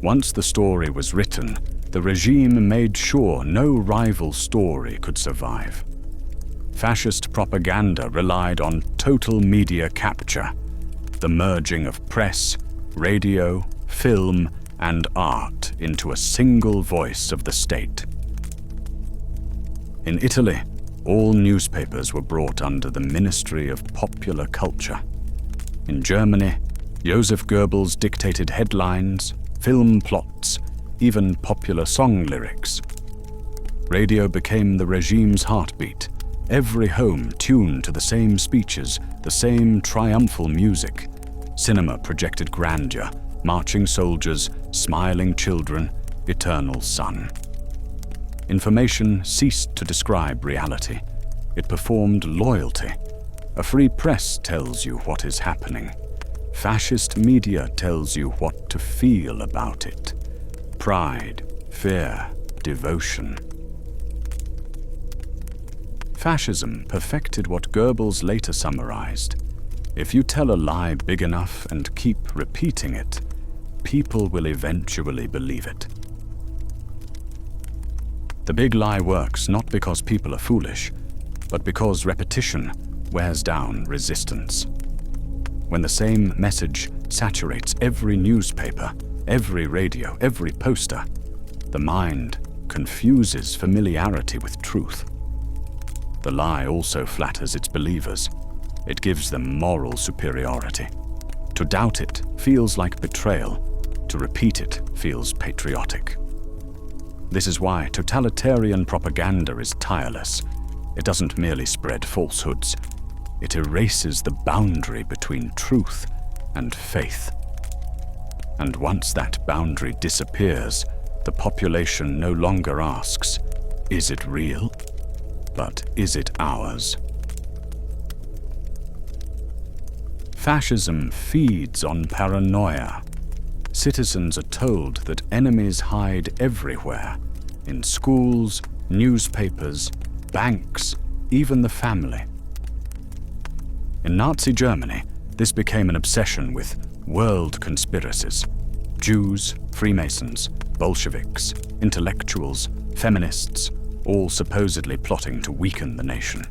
Once the story was written, the regime made sure no rival story could survive. Fascist propaganda relied on total media capture, the merging of press, radio, film, and art into a single voice of the state. In Italy, all newspapers were brought under the Ministry of Popular Culture. In Germany, Joseph Goebbels dictated headlines, film plots, even popular song lyrics. Radio became the regime's heartbeat, every home tuned to the same speeches, the same triumphal music. Cinema projected grandeur, marching soldiers, smiling children, eternal sun. Information ceased to describe reality. It performed loyalty. A free press tells you what is happening. Fascist media tells you what to feel about it. Pride, fear, devotion. Fascism perfected what Goebbels later summarized. If you tell a lie big enough and keep repeating it, people will eventually believe it. The big lie works not because people are foolish, but because repetition wears down resistance. When the same message saturates every newspaper, every radio, every poster, the mind confuses familiarity with truth. The lie also flatters its believers. It gives them moral superiority. To doubt it feels like betrayal. To repeat it feels patriotic. This is why totalitarian propaganda is tireless. It doesn't merely spread falsehoods. It erases the boundary between truth and faith. And once that boundary disappears, the population no longer asks, "Is it real?" but "Is it ours?" Fascism feeds on paranoia. Citizens are told that enemies hide everywhere, in schools, newspapers, banks, even the family. In Nazi Germany, this became an obsession with world conspiracies. Jews, Freemasons, Bolsheviks, intellectuals, feminists, all supposedly plotting to weaken the nation.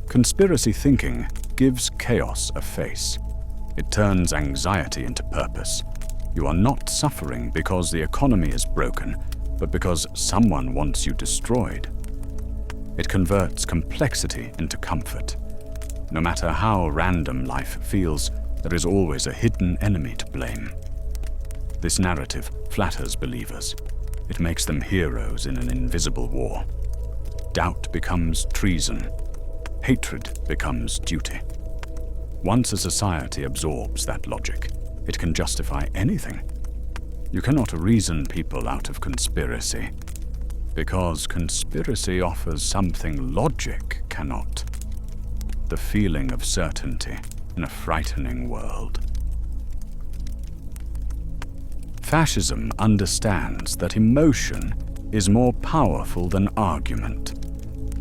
Conspiracy thinking gives chaos a face. It turns anxiety into purpose. You are not suffering because the economy is broken, but because someone wants you destroyed. It converts complexity into comfort. No matter how random life feels, there is always a hidden enemy to blame. This narrative flatters believers. It makes them heroes in an invisible war. Doubt becomes treason. Hatred becomes duty. Once a society absorbs that logic, it can justify anything. You cannot reason people out of conspiracy, because conspiracy offers something logic cannot. The feeling of certainty in a frightening world. Fascism understands that emotion is more powerful than argument,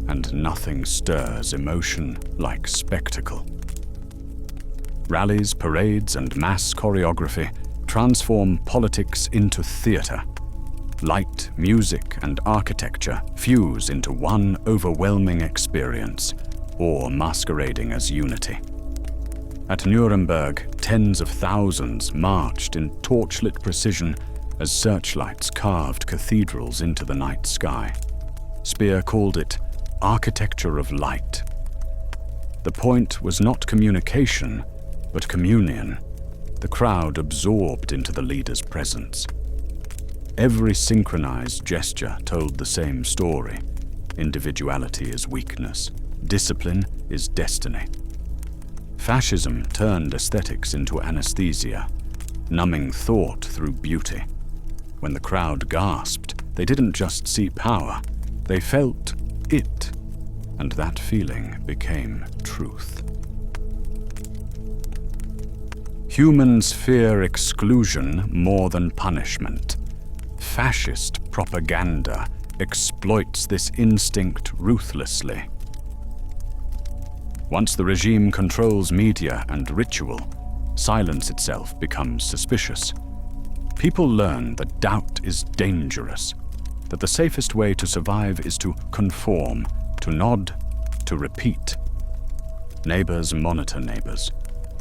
and nothing stirs emotion like spectacle. Rallies, parades, and mass choreography transform politics into theater. Light, music, and architecture fuse into one overwhelming experience, or masquerading as unity. At Nuremberg, tens of thousands marched in torchlit precision as searchlights carved cathedrals into the night sky. Speer called it architecture of light. The point was not communication, but communion. The crowd absorbed into the leader's presence. Every synchronized gesture told the same story. Individuality is weakness. Discipline is destiny. Fascism turned aesthetics into anesthesia, numbing thought through beauty. When the crowd gasped, they didn't just see power, they felt it, and that feeling became truth. Humans fear exclusion more than punishment. Fascist propaganda exploits this instinct ruthlessly. Once the regime controls media and ritual, silence itself becomes suspicious. People learn that doubt is dangerous, that the safest way to survive is to conform, to nod, to repeat. Neighbors monitor neighbors.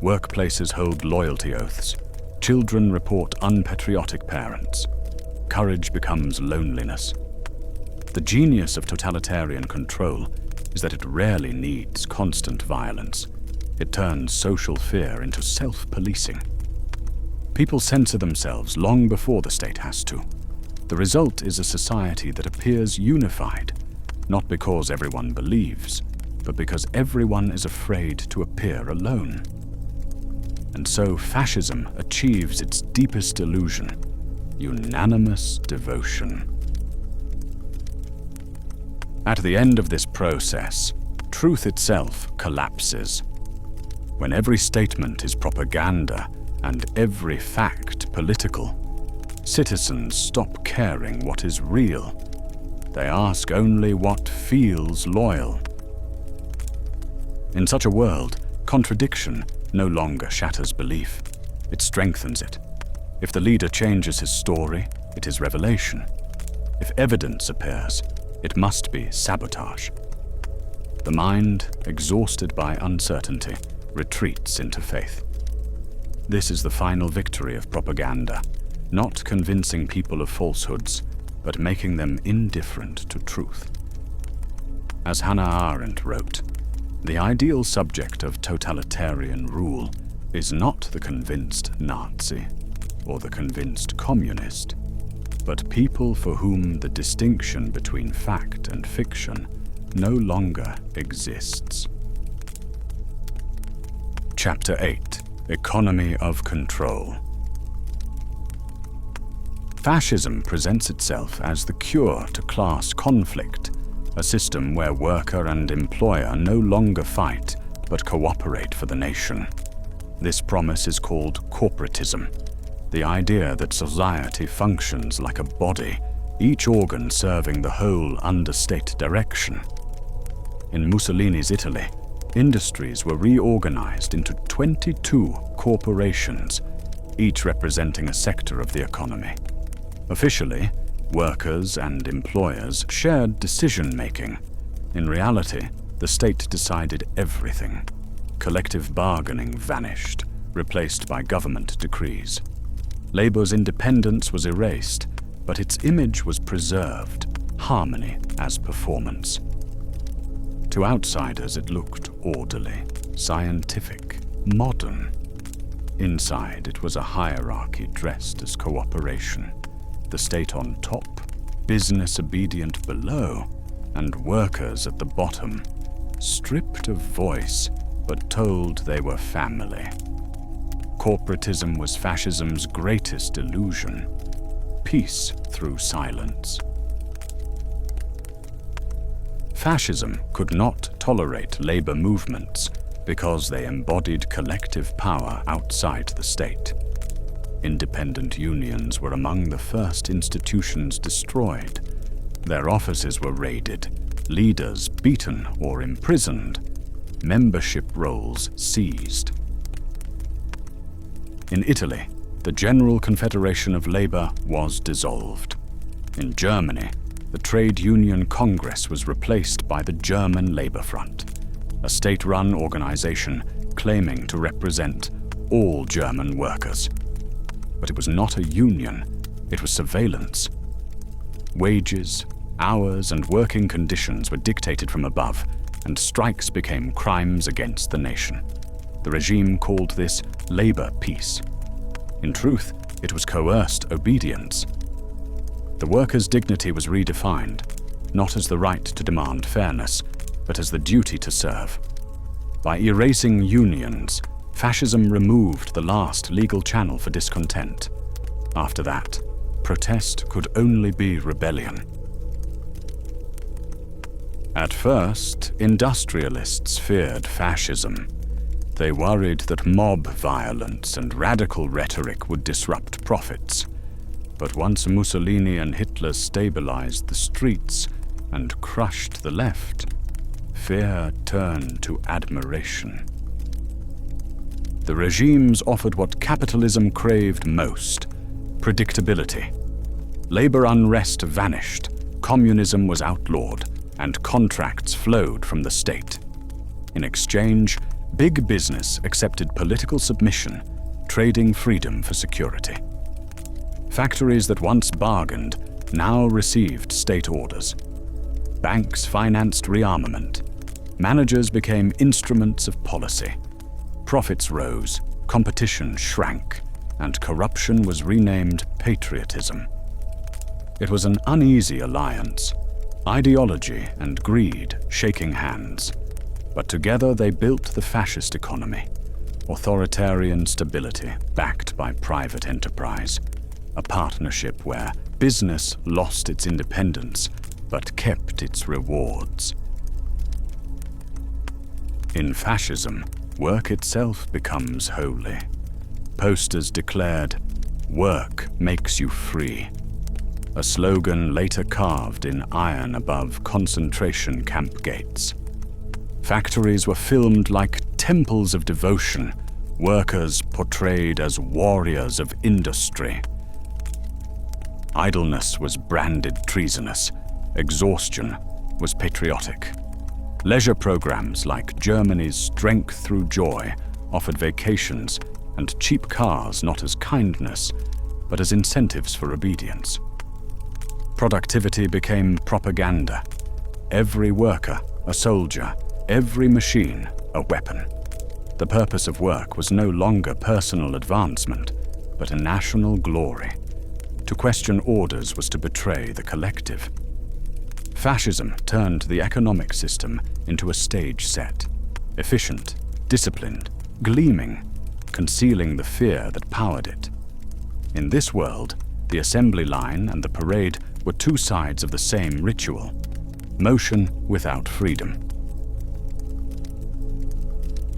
Workplaces hold loyalty oaths. Children report unpatriotic parents. Courage becomes loneliness. The genius of totalitarian control is that it rarely needs constant violence. It turns social fear into self-policing. People censor themselves long before the state has to. The result is a society that appears unified, not because everyone believes, but because everyone is afraid to appear alone. And so fascism achieves its deepest illusion: unanimous devotion. At the end of this process, truth itself collapses. When every statement is propaganda and every fact political, citizens stop caring what is real. They ask only what feels loyal. In such a world, contradiction no longer shatters belief. It strengthens it. If the leader changes his story, it is revelation. If evidence appears, it must be sabotage. The mind, exhausted by uncertainty, retreats into faith. This is the final victory of propaganda, not convincing people of falsehoods, but making them indifferent to truth. As Hannah Arendt wrote, the ideal subject of totalitarian rule is not the convinced Nazi or the convinced communist, but people for whom the distinction between fact and fiction no longer exists. Chapter 8: Economy of Control. Fascism presents itself as the cure to class conflict, a system where worker and employer no longer fight but cooperate for the nation. This promise is called corporatism, the idea that society functions like a body, each organ serving the whole under state direction. In Mussolini's Italy, industries were reorganized into 22 corporations, each representing a sector of the economy. Officially, workers and employers shared decision-making. In reality, the state decided everything. Collective bargaining vanished, replaced by government decrees. Labor's independence was erased, but its image was preserved, harmony as performance. To outsiders it looked orderly, scientific, modern. Inside it was a hierarchy dressed as cooperation. The state on top, business obedient below, and workers at the bottom, stripped of voice but told they were family. Corporatism was fascism's greatest illusion: peace through silence. Fascism could not tolerate labor movements because they embodied collective power outside the state. Independent unions were among the first institutions destroyed. Their offices were raided, leaders beaten or imprisoned, membership rolls seized. In Italy, the General Confederation of Labor was dissolved. In Germany, the Trade Union Congress was replaced by the German Labor Front, a state-run organization claiming to represent all German workers. But it was not a union, it was surveillance. Wages, hours, and working conditions were dictated from above, and strikes became crimes against the nation. The regime called this labor peace. In truth, it was coerced obedience. The worker's dignity was redefined, not as the right to demand fairness, but as the duty to serve. By erasing unions, fascism removed the last legal channel for discontent. After that, protest could only be rebellion. At first, industrialists feared fascism. They worried that mob violence and radical rhetoric would disrupt profits. But once Mussolini and Hitler stabilized the streets and crushed the left, fear turned to admiration. The regimes offered what capitalism craved most: predictability. Labor unrest vanished, communism was outlawed, and contracts flowed from the state. In exchange, big business accepted political submission, trading freedom for security. Factories that once bargained now received state orders. Banks financed rearmament. Managers became instruments of policy. Profits rose, competition shrank, and corruption was renamed patriotism. It was an uneasy alliance, ideology and greed shaking hands. But together they built the fascist economy, authoritarian stability backed by private enterprise, a partnership where business lost its independence but kept its rewards. In fascism, work itself becomes holy. Posters declared, "Work makes you free," a slogan later carved in iron above concentration camp gates. Factories were filmed like temples of devotion, workers portrayed as warriors of industry. Idleness was branded treasonous, exhaustion was patriotic. Leisure programs like Germany's Strength Through Joy offered vacations and cheap cars not as kindness, but as incentives for obedience. Productivity became propaganda. Every worker a soldier, every machine a weapon. The purpose of work was no longer personal advancement, but a national glory. To question orders was to betray the collective. Fascism turned the economic system into a stage set, efficient, disciplined, gleaming, concealing the fear that powered it. In this world, the assembly line and the parade were two sides of the same ritual, motion without freedom.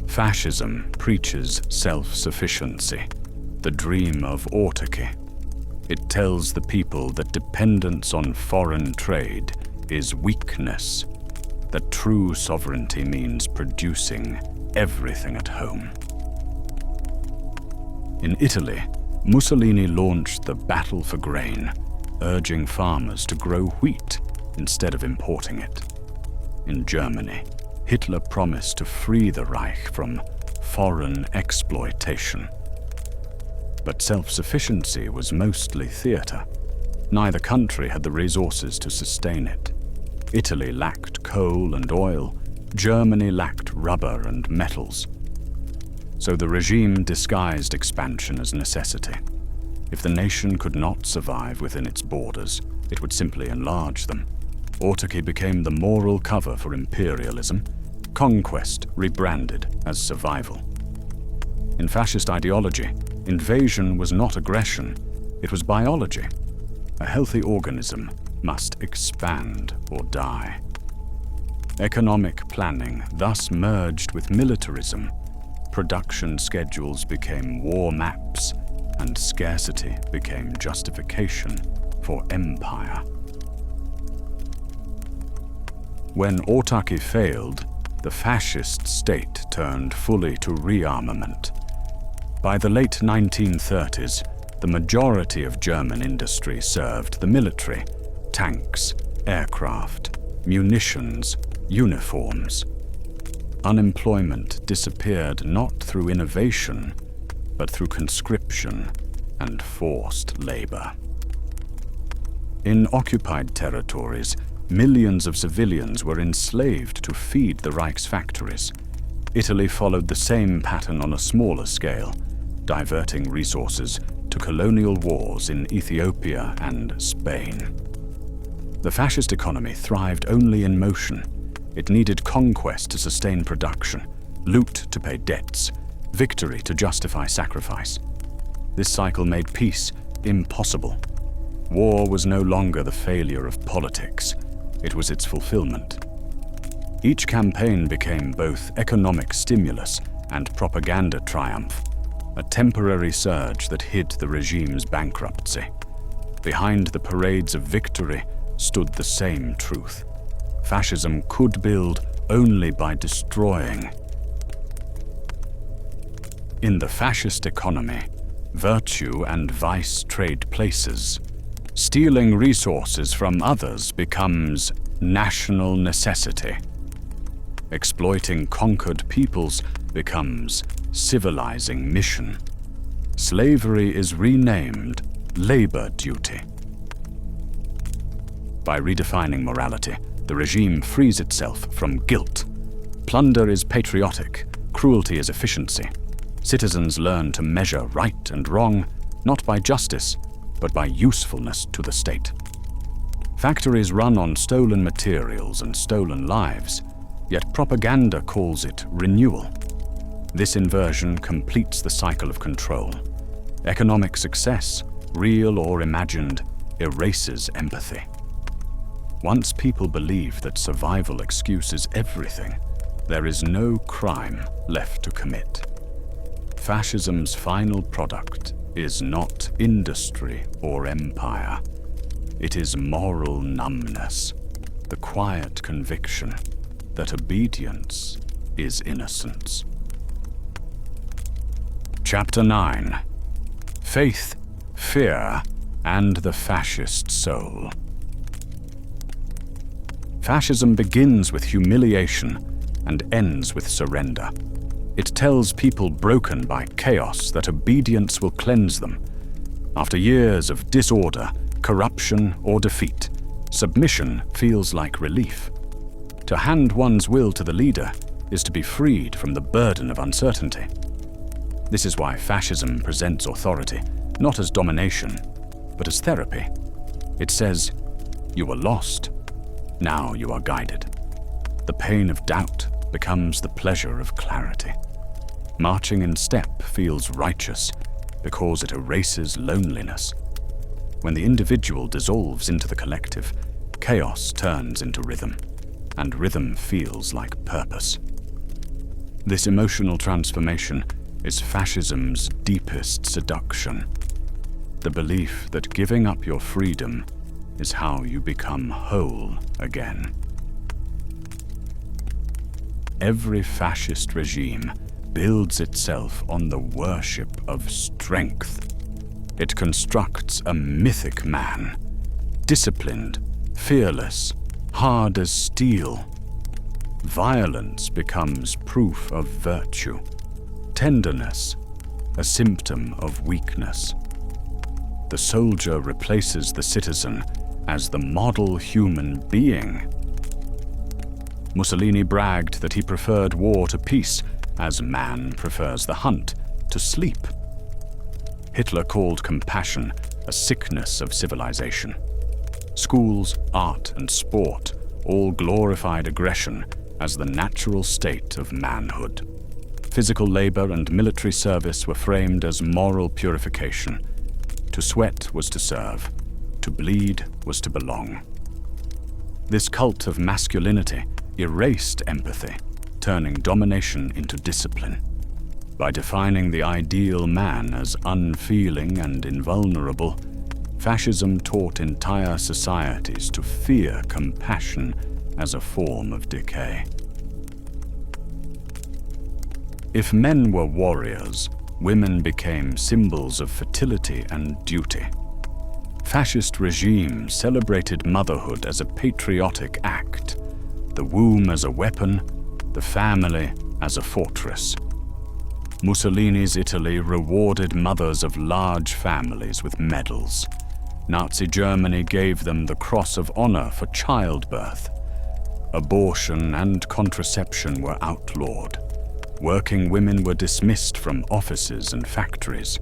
Fascism preaches self-sufficiency, the dream of autarky. It tells the people that dependence on foreign trade is weakness, that true sovereignty means producing everything at home. In Italy, Mussolini launched the battle for grain, urging farmers to grow wheat instead of importing it. In Germany, Hitler promised to free the Reich from foreign exploitation. But self-sufficiency was mostly theater. Neither country had the resources to sustain it. Italy lacked coal and oil, Germany lacked rubber and metals. So the regime disguised expansion as necessity. If the nation could not survive within its borders, it would simply enlarge them. Autarky became the moral cover for imperialism, conquest rebranded as survival. In fascist ideology, invasion was not aggression, it was biology. A healthy organism must expand or die. Economic planning thus merged with militarism. Production schedules became war maps, and scarcity became justification for empire. When autarky failed, the fascist state turned fully to rearmament. By the late 1930s, the majority of German industry served the military: tanks, aircraft, munitions, uniforms. Unemployment disappeared not through innovation, but through conscription and forced labor. In occupied territories, millions of civilians were enslaved to feed the Reich's factories. Italy followed the same pattern on a smaller scale, diverting resources to colonial wars in Ethiopia and Spain. The fascist economy thrived only in motion. It needed conquest to sustain production, loot to pay debts, victory to justify sacrifice. This cycle made peace impossible. War was no longer the failure of politics. It was its fulfillment. Each campaign became both economic stimulus and propaganda triumph, a temporary surge that hid the regime's bankruptcy. Behind the parades of victory stood the same truth. Fascism could build only by destroying. In the fascist economy, virtue and vice trade places. Stealing resources from others becomes national necessity. Exploiting conquered peoples becomes civilizing mission. Slavery is renamed labor duty. By redefining morality, the regime frees itself from guilt. Plunder is patriotic, cruelty is efficiency. Citizens learn to measure right and wrong, not by justice, but by usefulness to the state. Factories run on stolen materials and stolen lives, yet propaganda calls it renewal. This inversion completes the cycle of control. Economic success, real or imagined, erases empathy. Once people believe that survival excuses everything, there is no crime left to commit. Fascism's final product is not industry or empire. It is moral numbness, the quiet conviction that obedience is innocence. Chapter 9. Faith, Fear, and the Fascist Soul. Fascism begins with humiliation and ends with surrender. It tells people broken by chaos that obedience will cleanse them. After years of disorder, corruption, or defeat, submission feels like relief. To hand one's will to the leader is to be freed from the burden of uncertainty. This is why fascism presents authority, not as domination, but as therapy. It says, "You were lost. Now you are guided." The pain of doubt becomes the pleasure of clarity. Marching in step feels righteous because it erases loneliness. When the individual dissolves into the collective, chaos turns into rhythm, and rhythm feels like purpose. This emotional transformation is fascism's deepest seduction. The belief that giving up your freedom is how you become whole again. Every fascist regime builds itself on the worship of strength. It constructs a mythic man, disciplined, fearless, hard as steel. Violence becomes proof of virtue, tenderness, a symptom of weakness. The soldier replaces the citizen as the model human being. Mussolini bragged that he preferred war to peace, as man prefers the hunt to sleep. Hitler called compassion a sickness of civilization. Schools, art, and sport all glorified aggression as the natural state of manhood. Physical labor and military service were framed as moral purification. To sweat was to serve. To bleed was to belong. This cult of masculinity erased empathy, turning domination into discipline. By defining the ideal man as unfeeling and invulnerable, fascism taught entire societies to fear compassion as a form of decay. If men were warriors, women became symbols of fertility and duty. Fascist regimes celebrated motherhood as a patriotic act, the womb as a weapon, the family as a fortress. Mussolini's Italy rewarded mothers of large families with medals. Nazi Germany gave them the Cross of Honor for childbirth. Abortion and contraception were outlawed. Working women were dismissed from offices and factories.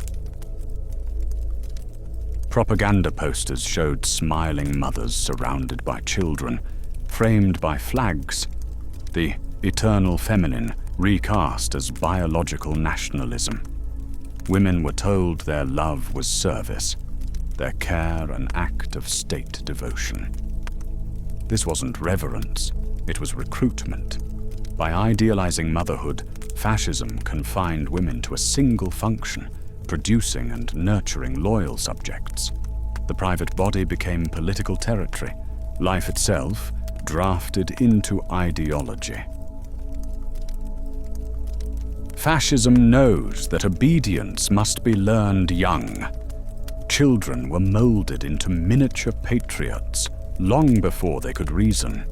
Propaganda posters showed smiling mothers surrounded by children, framed by flags, the eternal feminine recast as biological nationalism. Women were told their love was service, their care an act of state devotion. This wasn't reverence, it was recruitment. By idealizing motherhood, fascism confined women to a single function, producing and nurturing loyal subjects. The private body became political territory, life itself drafted into ideology. Fascism knows that obedience must be learned young. Children were molded into miniature patriots long before they could reason.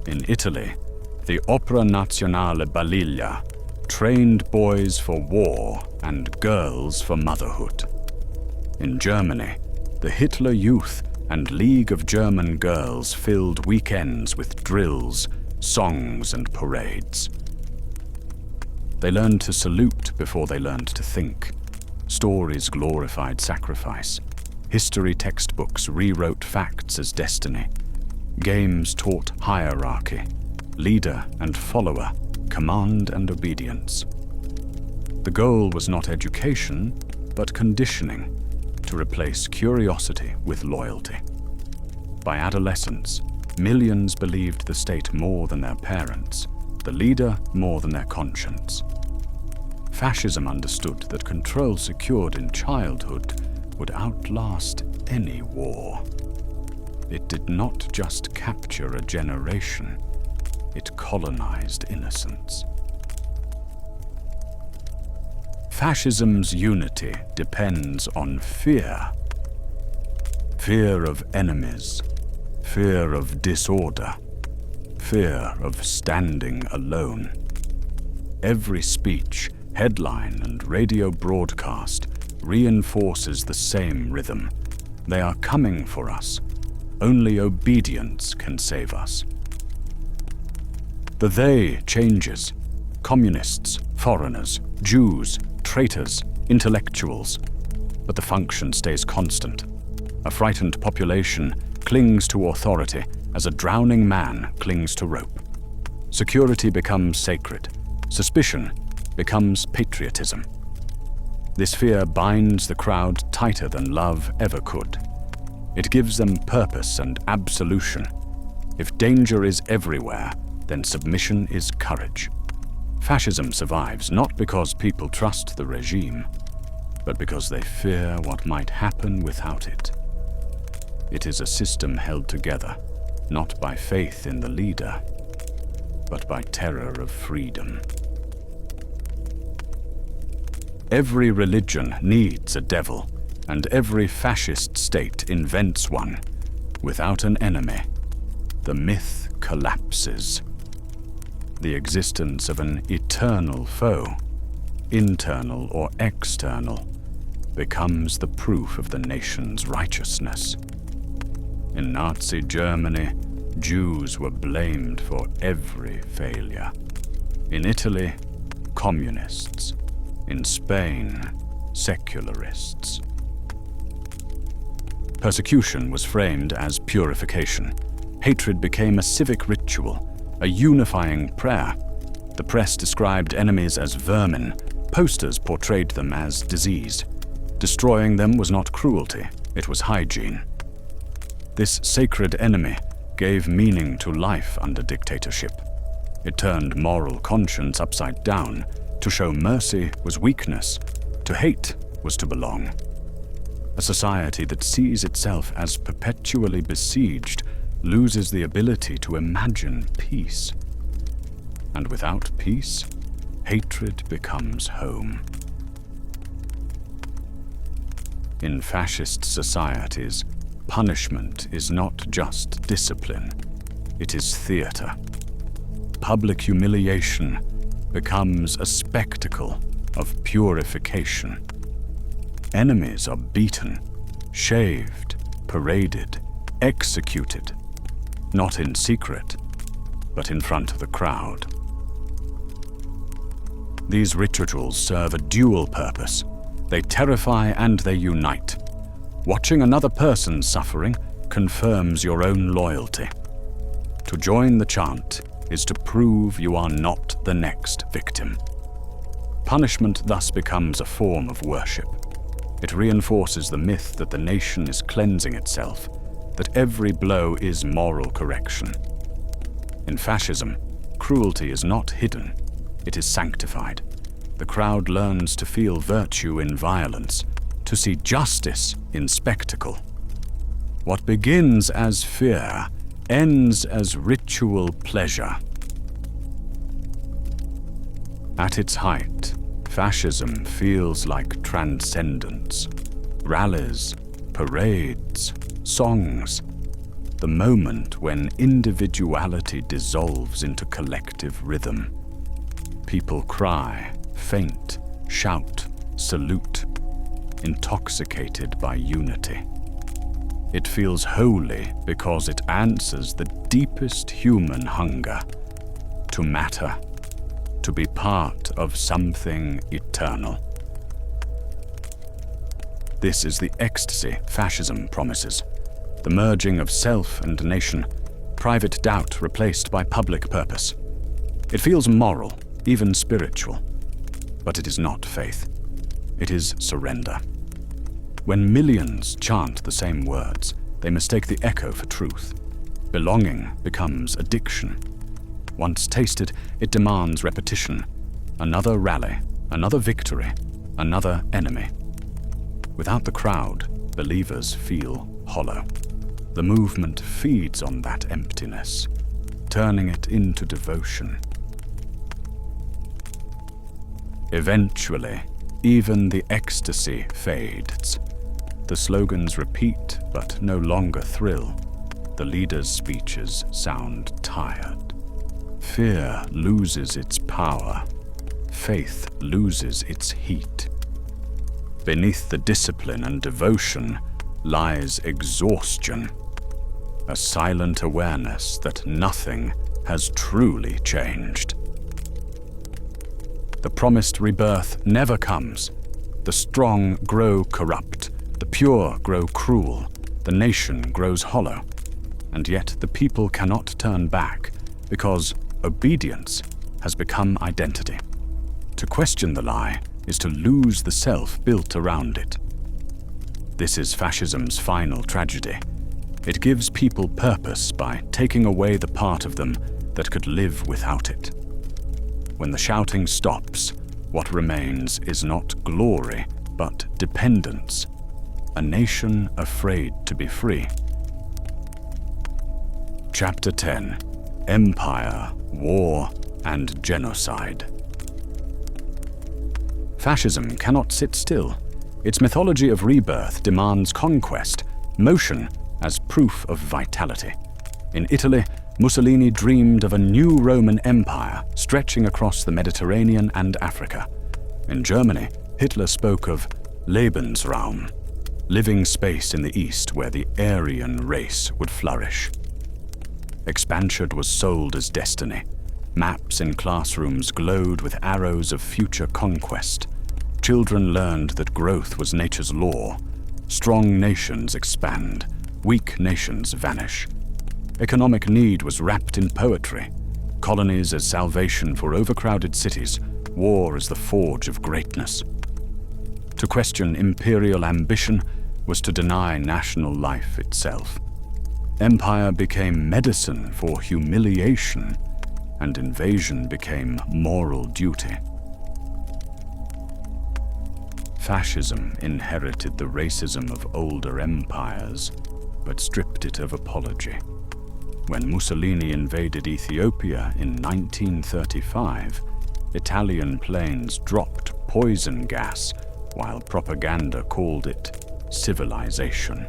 In Italy, the Opera Nazionale Balliglia trained boys for war and girls for motherhood. In Germany, the Hitler Youth and League of German Girls filled weekends with drills, songs, and parades. They learned to salute before they learned to think. Stories glorified sacrifice. History textbooks rewrote facts as destiny. Games taught hierarchy, leader and follower, command and obedience. The goal was not education, but conditioning, to replace curiosity with loyalty. By adolescence, millions believed the state more than their parents, the leader more than their conscience. Fascism understood that control secured in childhood would outlast any war. It did not just capture a generation, it colonized innocence. Fascism's unity depends on fear. Fear of enemies, fear of disorder, fear of standing alone. Every speech, headline, and radio broadcast reinforces the same rhythm. They are coming for us. Only obedience can save us. The they changes. Communists, foreigners, Jews, traitors, intellectuals. But the function stays constant. A frightened population clings to authority as a drowning man clings to rope. Security becomes sacred. Suspicion becomes patriotism. This fear binds the crowd tighter than love ever could. It gives them purpose and absolution. If danger is everywhere, then submission is courage. Fascism survives not because people trust the regime, but because they fear what might happen without it. It is a system held together, not by faith in the leader, but by terror of freedom. Every religion needs a devil, and every fascist state invents one. Without an enemy, the myth collapses. The existence of an eternal foe, internal or external, becomes the proof of the nation's righteousness. In Nazi Germany, Jews were blamed for every failure. In Italy, communists. In Spain, secularists. Persecution was framed as purification. Hatred became a civic ritual, a unifying prayer. The press described enemies as vermin. Posters portrayed them as disease. Destroying them was not cruelty, it was hygiene. This sacred enemy gave meaning to life under dictatorship. It turned moral conscience upside down. To show mercy was weakness. To hate was to belong. A society that sees itself as perpetually besieged loses the ability to imagine peace. And without peace, hatred becomes home. In fascist societies, punishment is not just discipline, it is theater. Public humiliation becomes a spectacle of purification. Enemies are beaten, shaved, paraded, executed, not in secret, but in front of the crowd. These rituals serve a dual purpose. They terrify and they unite. Watching another person's suffering confirms your own loyalty. To join the chant is to prove you are not the next victim. Punishment thus becomes a form of worship. It reinforces the myth that the nation is cleansing itself, that every blow is moral correction. In fascism, cruelty is not hidden, it is sanctified. The crowd learns to feel virtue in violence, to see justice in spectacle. What begins as fear ends as ritual pleasure. At its height, fascism feels like transcendence. Rallies, parades, songs. The moment when individuality dissolves into collective rhythm. People cry, faint, shout, salute, intoxicated by unity. It feels holy because it answers the deepest human hunger, to matter, to be part of something eternal. This is the ecstasy fascism promises, the merging of self and nation, private doubt replaced by public purpose. It feels moral, even spiritual, but it is not faith. It is surrender. When millions chant the same words, they mistake the echo for truth. Belonging becomes addiction. Once tasted, it demands repetition. Another rally, another victory, another enemy. Without the crowd, believers feel hollow. The movement feeds on that emptiness, turning it into devotion. Eventually, even the ecstasy fades. The slogans repeat, but no longer thrill. The leaders' speeches sound tired. Fear loses its power. Faith loses its heat. Beneath the discipline and devotion lies exhaustion, a silent awareness that nothing has truly changed. The promised rebirth never comes. The strong grow corrupt. The pure grow cruel, the nation grows hollow, and yet the people cannot turn back because obedience has become identity. To question the lie is to lose the self built around it. This is fascism's final tragedy. It gives people purpose by taking away the part of them that could live without it. When the shouting stops, what remains is not glory, but dependence. A nation afraid to be free. Chapter 10. Empire, War, and Genocide. Fascism cannot sit still. Its mythology of rebirth demands conquest, motion as proof of vitality. In Italy, Mussolini dreamed of a new Roman Empire stretching across the Mediterranean and Africa. In Germany, Hitler spoke of Lebensraum, living space in the East where the Aryan race would flourish. Expansion was sold as destiny. Maps in classrooms glowed with arrows of future conquest. Children learned that growth was nature's law. Strong nations expand, weak nations vanish. Economic need was wrapped in poetry. Colonies as salvation for overcrowded cities, war as the forge of greatness. To question imperial ambition was to deny national life itself. Empire became medicine for humiliation, and invasion became moral duty. Fascism inherited the racism of older empires, but stripped it of apology. When Mussolini invaded Ethiopia in 1935, Italian planes dropped poison gas while propaganda called it civilization.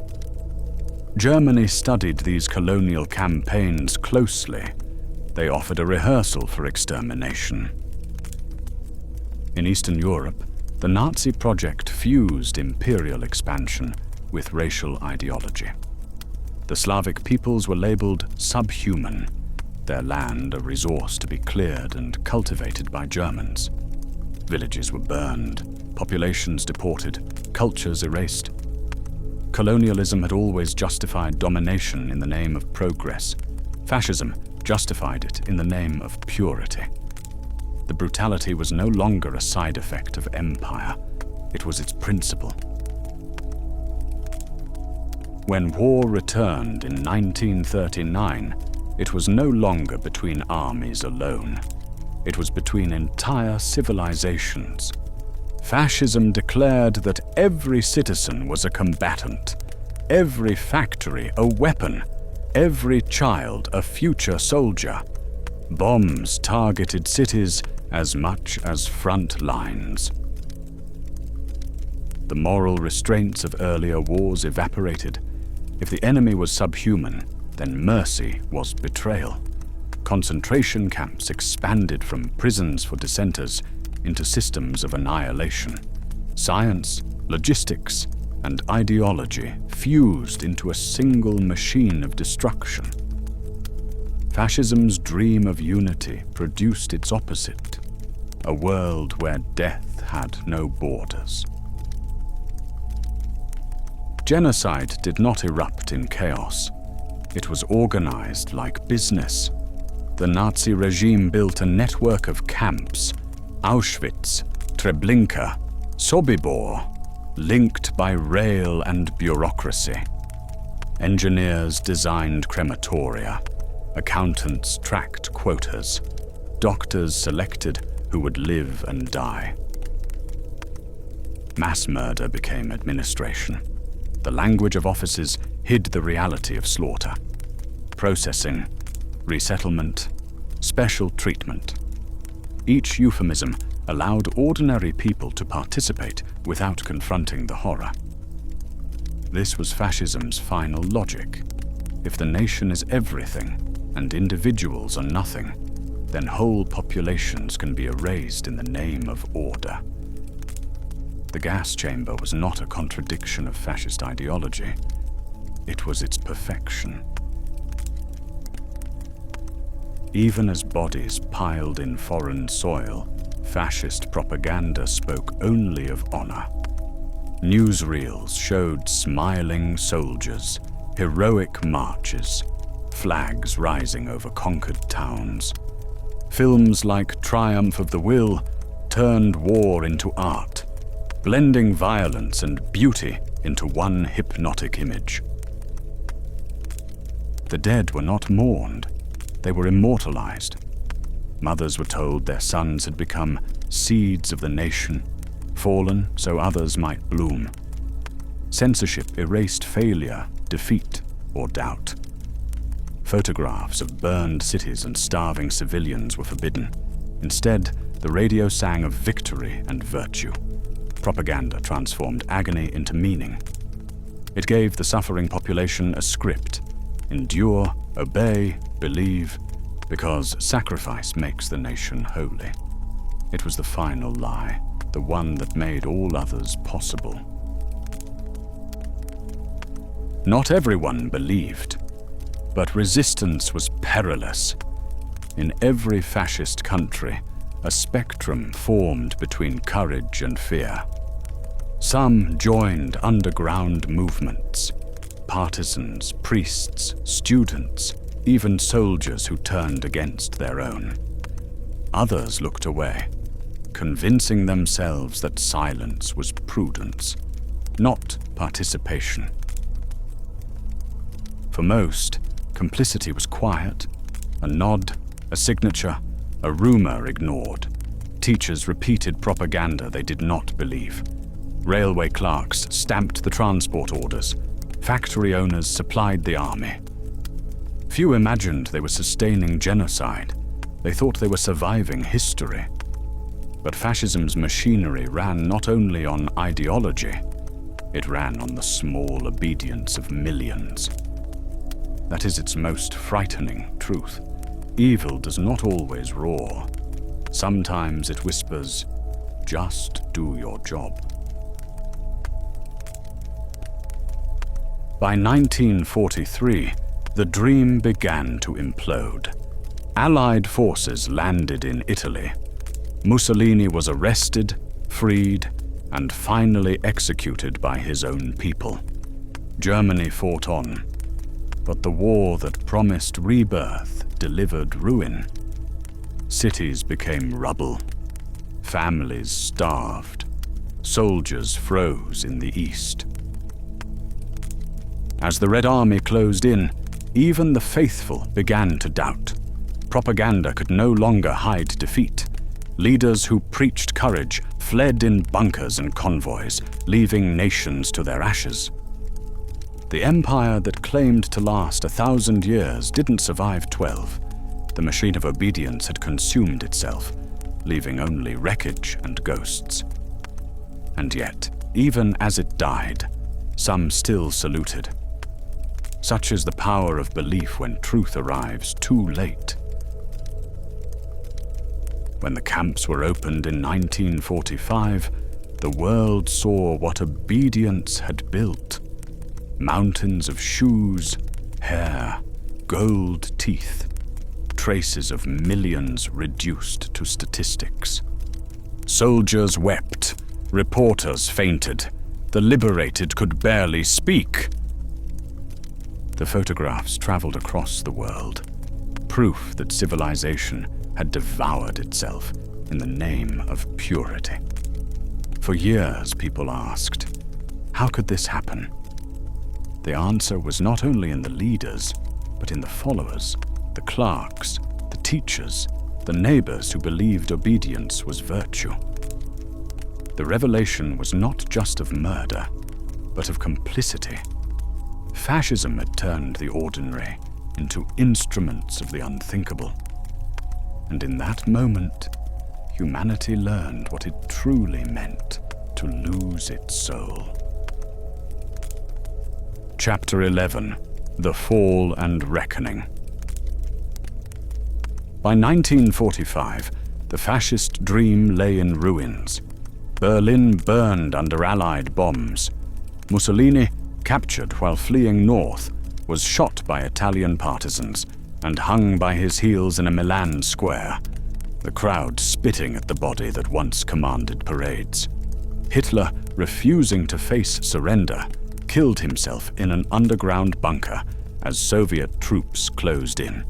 Germany studied these colonial campaigns closely. They offered a rehearsal for extermination. In Eastern Europe, the Nazi project fused imperial expansion with racial ideology. The Slavic peoples were labeled subhuman, their land a resource to be cleared and cultivated by Germans. Villages were burned, populations deported, cultures erased. Colonialism had always justified domination in the name of progress. Fascism justified it in the name of purity. The brutality was no longer a side effect of empire. It was its principle. When war returned in 1939, it was no longer between armies alone. It was between entire civilizations. Fascism declared that every citizen was a combatant, every factory a weapon, every child a future soldier. Bombs targeted cities as much as front lines. The moral restraints of earlier wars evaporated. If the enemy was subhuman, then mercy was betrayal. Concentration camps expanded from prisons for dissenters into systems of annihilation. Science, logistics, and ideology fused into a single machine of destruction. Fascism's dream of unity produced its opposite, a world where death had no borders. Genocide did not erupt in chaos. It was organized like business. The Nazi regime built a network of camps, Auschwitz, Treblinka, Sobibor, linked by rail and bureaucracy. Engineers designed crematoria, accountants tracked quotas, doctors selected who would live and die. Mass murder became administration. The language of offices hid the reality of slaughter. Processing, resettlement, special treatment. Each euphemism allowed ordinary people to participate without confronting the horror. This was fascism's final logic. If the nation is everything and individuals are nothing, then whole populations can be erased in the name of order. The gas chamber was not a contradiction of fascist ideology. It was its perfection. Even as bodies piled in foreign soil, fascist propaganda spoke only of honor. Newsreels showed smiling soldiers, heroic marches, flags rising over conquered towns. Films like Triumph of the Will turned war into art, blending violence and beauty into one hypnotic image. The dead were not mourned, they were immortalized. Mothers were told their sons had become seeds of the nation, fallen so others might bloom. Censorship erased failure, defeat, or doubt. Photographs of burned cities and starving civilians were forbidden. Instead, the radio sang of victory and virtue. Propaganda transformed agony into meaning. It gave the suffering population a script: endure, obey, believe, because sacrifice makes the nation holy. It was the final lie, the one that made all others possible. Not everyone believed, but resistance was perilous. In every fascist country, a spectrum formed between courage and fear. Some joined underground movements, partisans, priests, students, even soldiers who turned against their own. Others looked away, convincing themselves that silence was prudence, not participation. For most, complicity was quiet, a nod, a signature, a rumor ignored. Teachers repeated propaganda they did not believe. Railway clerks stamped the transport orders. Factory owners supplied the army. Few imagined they were sustaining genocide. They thought they were surviving history. But fascism's machinery ran not only on ideology, it ran on the small obedience of millions. That is its most frightening truth. Evil does not always roar. Sometimes it whispers, "Just do your job." By 1943, the dream began to implode. Allied forces landed in Italy. Mussolini was arrested, freed, and finally executed by his own people. Germany fought on, but the war that promised rebirth delivered ruin. Cities became rubble, families starved, soldiers froze in the east. As the Red Army closed in, even the faithful began to doubt. Propaganda could no longer hide defeat. Leaders who preached courage fled in bunkers and convoys, leaving nations to their ashes. The empire that claimed to last 1,000 years didn't survive 12. The machine of obedience had consumed itself, leaving only wreckage and ghosts. And yet, even as it died, some still saluted. Such is the power of belief when truth arrives too late. When the camps were opened in 1945, the world saw what obedience had built. Mountains of shoes, hair, gold teeth, traces of millions reduced to statistics. Soldiers wept, reporters fainted, the liberated could barely speak. The photographs traveled across the world, proof that civilization had devoured itself in the name of purity. For years, people asked, how could this happen? The answer was not only in the leaders, but in the followers, the clerks, the teachers, the neighbors who believed obedience was virtue. The revelation was not just of murder, but of complicity. Fascism had turned the ordinary into instruments of the unthinkable. And in that moment, humanity learned what it truly meant to lose its soul. Chapter 11: The Fall and Reckoning. By 1945, the fascist dream lay in ruins. Berlin burned under Allied bombs. Mussolini, captured while fleeing north, was shot by Italian partisans and hung by his heels in a Milan square, the crowd spitting at the body that once commanded parades. Hitler, refusing to face surrender, killed himself in an underground bunker as Soviet troops closed in.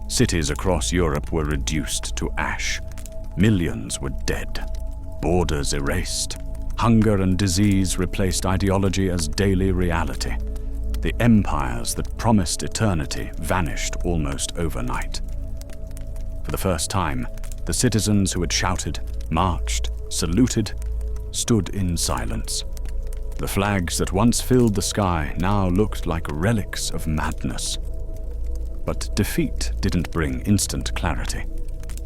Cities across Europe were reduced to ash. Millions were dead, borders erased. Hunger and disease replaced ideology as daily reality. The empires that promised eternity vanished almost overnight. For the first time, the citizens who had shouted, marched, saluted, stood in silence. The flags that once filled the sky now looked like relics of madness. But defeat didn't bring instant clarity.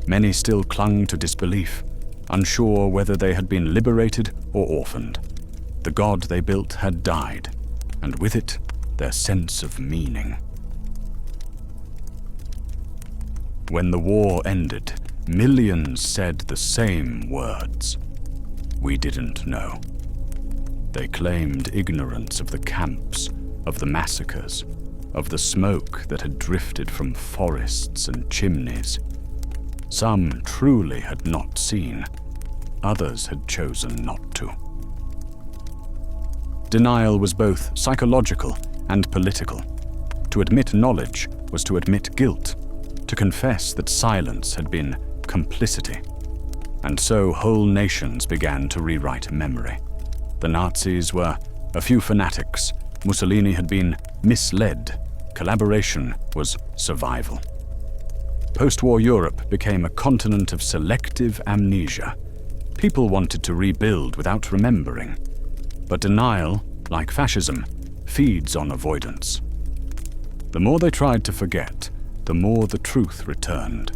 Many still clung to disbelief, unsure whether they had been liberated or orphaned. The god they built had died, and with it, their sense of meaning. When the war ended, millions said the same words. We didn't know. They claimed ignorance of the camps, of the massacres, of the smoke that had drifted from forests and chimneys. Some truly had not seen, others had chosen not to. Denial was both psychological and political. To admit knowledge was to admit guilt, to confess that silence had been complicity. And so whole nations began to rewrite memory. The Nazis were a few fanatics. Mussolini had been misled. Collaboration was survival. Post-war Europe became a continent of selective amnesia. People wanted to rebuild without remembering. But denial, like fascism, feeds on avoidance. The more they tried to forget, the more the truth returned.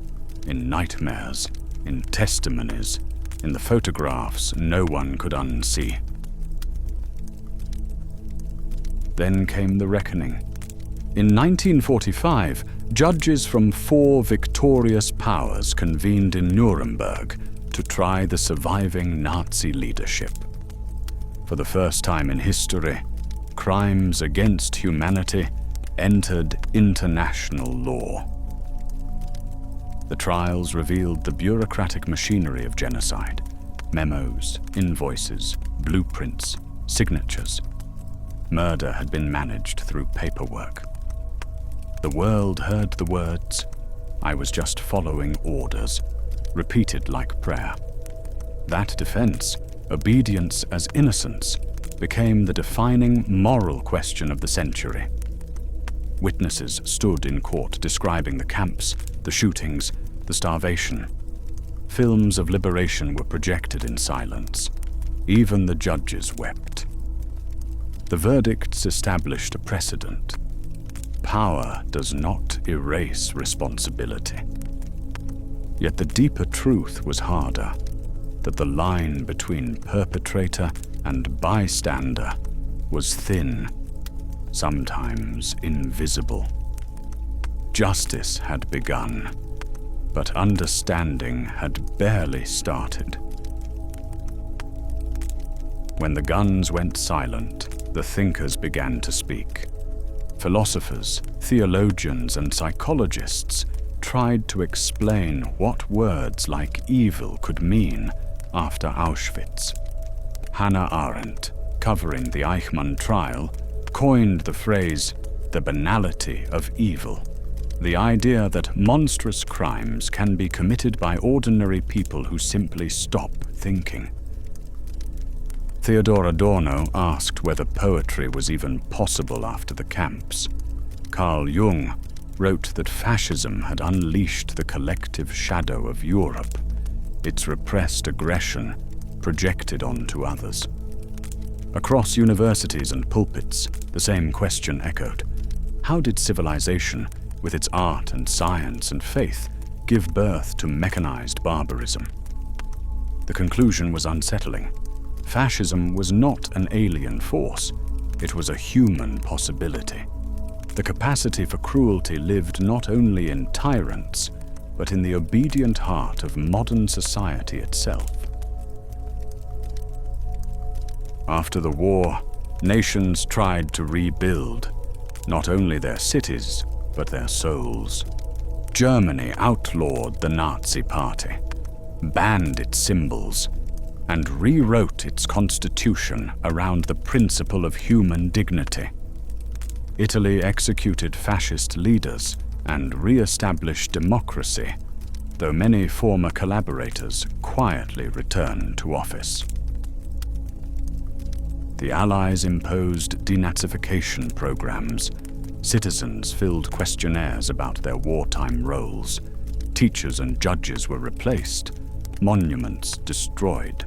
In nightmares, in testimonies, in the photographs no one could unsee. Then came the reckoning. In 1945, judges from 4 victorious powers convened in Nuremberg to try the surviving Nazi leadership. For the first time in history, crimes against humanity entered international law. The trials revealed the bureaucratic machinery of genocide: memos, invoices, blueprints, signatures. Murder had been managed through paperwork. The world heard the words, "I was just following orders," repeated like prayer. That defense, obedience as innocence, became the defining moral question of the century. Witnesses stood in court describing the camps, the shootings, the starvation. Films of liberation were projected in silence. Even the judges wept. The verdicts established a precedent. Power does not erase responsibility. Yet the deeper truth was harder, that the line between perpetrator and bystander was thin, sometimes invisible. Justice had begun, but understanding had barely started. When the guns went silent, the thinkers began to speak. Philosophers, theologians, and psychologists tried to explain what words like evil could mean after Auschwitz. Hannah Arendt, covering the Eichmann trial, coined the phrase, "the banality of evil," the idea that monstrous crimes can be committed by ordinary people who simply stop thinking. Theodor Adorno asked whether poetry was even possible after the camps. Carl Jung wrote that fascism had unleashed the collective shadow of Europe, its repressed aggression projected onto others. Across universities and pulpits, the same question echoed. How did civilization, with its art and science and faith, give birth to mechanized barbarism? The conclusion was unsettling. Fascism was not an alien force. It was a human possibility. The capacity for cruelty lived not only in tyrants, but in the obedient heart of modern society itself. After the war, nations tried to rebuild, not only their cities, but their souls. Germany outlawed the Nazi Party, banned its symbols, and rewrote its constitution around the principle of human dignity. Italy executed fascist leaders and re-established democracy, though many former collaborators quietly returned to office. The Allies imposed denazification programs. Citizens filled questionnaires about their wartime roles. Teachers and judges were replaced, monuments destroyed.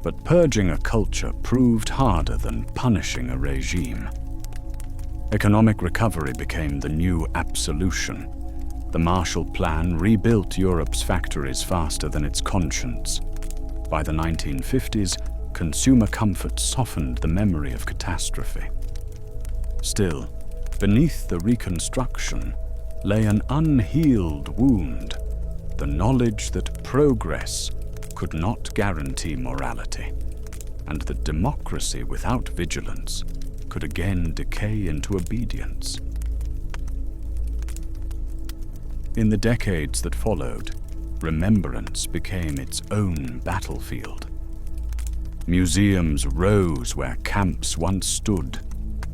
But purging a culture proved harder than punishing a regime. Economic recovery became the new absolution. The Marshall Plan rebuilt Europe's factories faster than its conscience. By the 1950s, consumer comfort softened the memory of catastrophe. Still, beneath the reconstruction lay an unhealed wound, the knowledge that progress could not guarantee morality, and that democracy without vigilance could again decay into obedience. In the decades that followed, remembrance became its own battlefield. Museums rose where camps once stood.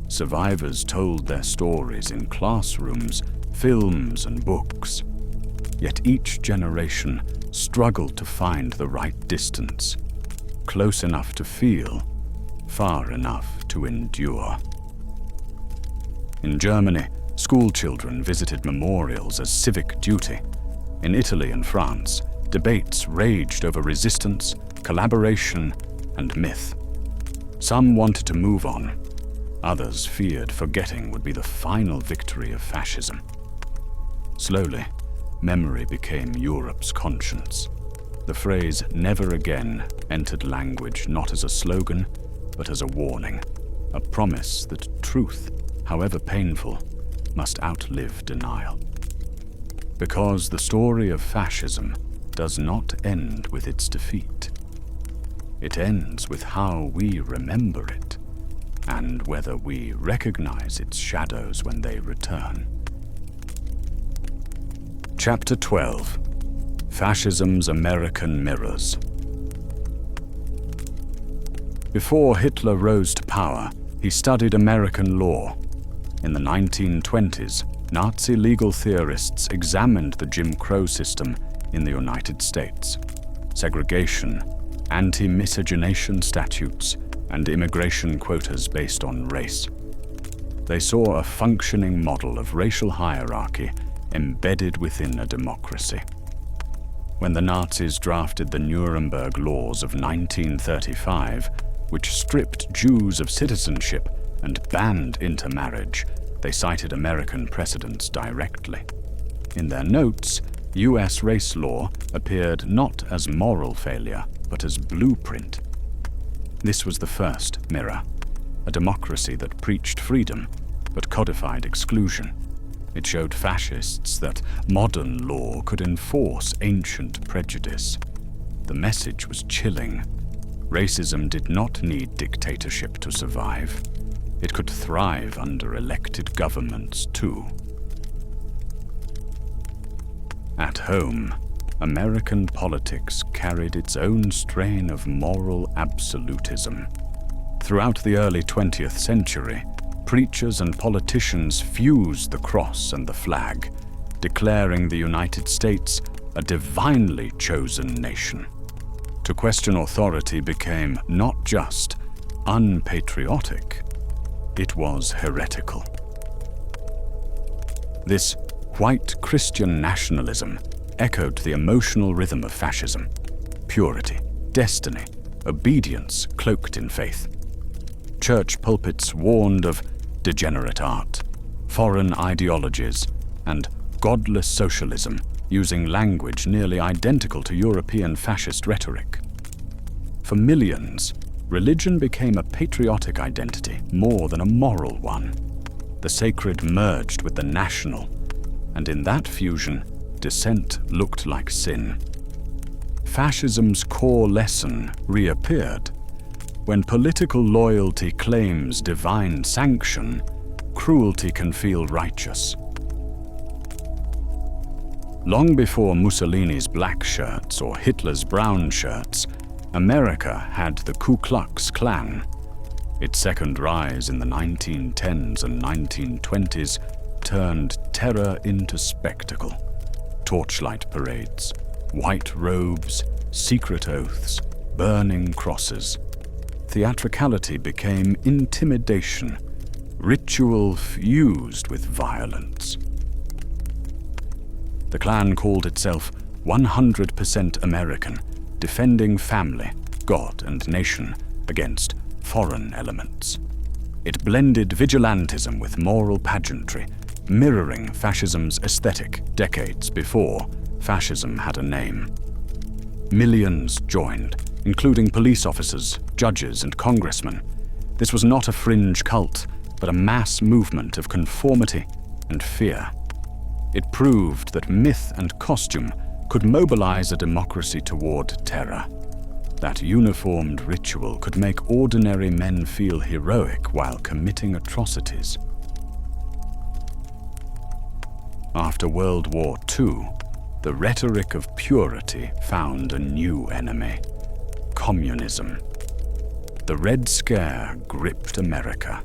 Survivors told their stories in classrooms, films, and books. Yet each generation struggled to find the right distance, close enough to feel, far enough to endure. In Germany, school children visited memorials as civic duty. In Italy and France, debates raged over resistance, collaboration, and myth. Some wanted to move on. Others feared forgetting would be the final victory of fascism. Slowly, memory became Europe's conscience. The phrase "never again" entered language not as a slogan, but as a warning, a promise that truth, however painful, must outlive denial. Because the story of fascism does not end with its defeat. It ends with how we remember it, and whether we recognize its shadows when they return. Chapter 12. Fascism's American Mirrors. Before Hitler rose to power, He studied American law. In the 1920s, Nazi legal theorists examined the Jim Crow system in the United States. Segregation, anti-miscegenation statutes, and immigration quotas based on race. They saw a functioning model of racial hierarchy embedded within a democracy. When the Nazis drafted the Nuremberg Laws of 1935, which stripped Jews of citizenship and banned intermarriage, they cited American precedents directly. In their notes, US race law appeared not as moral failure, but as blueprint. This was the first mirror, a democracy that preached freedom, but codified exclusion. It showed fascists that modern law could enforce ancient prejudice. The message was chilling. Racism did not need dictatorship to survive. It could thrive under elected governments too. At home, American politics carried its own strain of moral absolutism. Throughout the early 20th century, preachers and politicians fused the cross and the flag, declaring the United States a divinely chosen nation. To question authority became not just unpatriotic, it was heretical. This white Christian nationalism echoed the emotional rhythm of fascism: purity, destiny, obedience cloaked in faith. Church pulpits warned of degenerate art, foreign ideologies, and godless socialism, using language nearly identical to European fascist rhetoric. For millions, religion became a patriotic identity more than a moral one. The sacred merged with the national, and in that fusion, dissent looked like sin. Fascism's core lesson reappeared. When political loyalty claims divine sanction, cruelty can feel righteous. Long before Mussolini's black shirts or Hitler's brown shirts, America had the Ku Klux Klan. Its second rise in the 1910s and 1920s turned terror into spectacle. Torchlight parades, white robes, secret oaths, burning crosses. Theatricality became intimidation, ritual fused with violence. The Klan called itself 100% American, defending family, God, and nation against foreign elements. It blended vigilantism with moral pageantry, mirroring fascism's aesthetic decades before fascism had a name. Millions joined, including police officers, judges, and congressmen. This was not a fringe cult, but a mass movement of conformity and fear. It proved that myth and costume could mobilize a democracy toward terror. That uniformed ritual could make ordinary men feel heroic while committing atrocities. After World War II, the rhetoric of purity found a new enemy: communism. The Red Scare gripped America,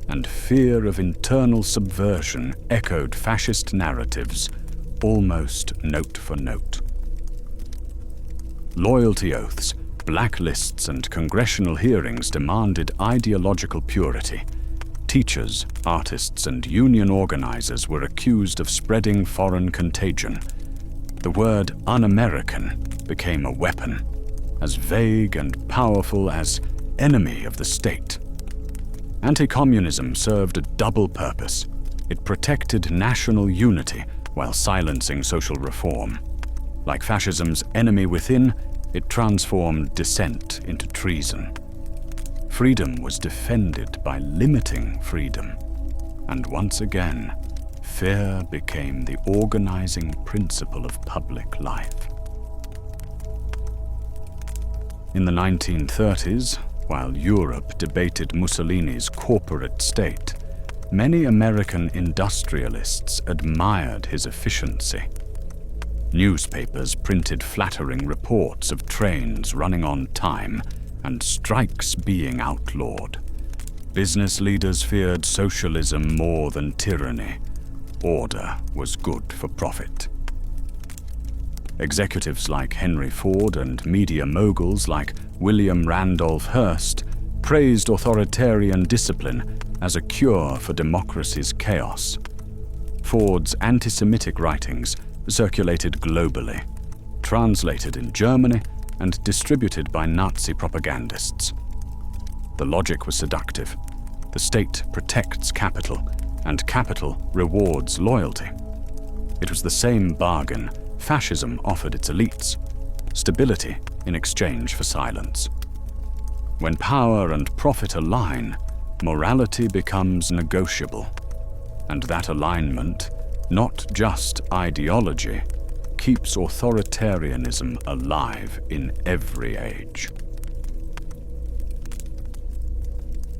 and fear of internal subversion echoed fascist narratives almost note for note. Loyalty oaths, blacklists, and congressional hearings demanded ideological purity. Teachers, artists, and union organizers were accused of spreading foreign contagion. The word un-American became a weapon, as vague and powerful as enemy of the state. Anti-communism served a double purpose. It protected national unity while silencing social reform. Like fascism's enemy within, it transformed dissent into treason. Freedom was defended by limiting freedom. And once again, fear became the organizing principle of public life. In the 1930s, while Europe debated Mussolini's corporate state, many American industrialists admired his efficiency. Newspapers printed flattering reports of trains running on time and strikes being outlawed. Business leaders feared socialism more than tyranny. Order was good for profit. Executives like Henry Ford and media moguls like William Randolph Hearst praised authoritarian discipline as a cure for democracy's chaos. Ford's anti-Semitic writings circulated globally, translated in Germany and distributed by Nazi propagandists. The logic was seductive. The state protects capital, and capital rewards loyalty. It was the same bargain fascism offered its elites: stability in exchange for silence. When power and profit align, morality becomes negotiable. And that alignment, not just ideology, keeps authoritarianism alive in every age.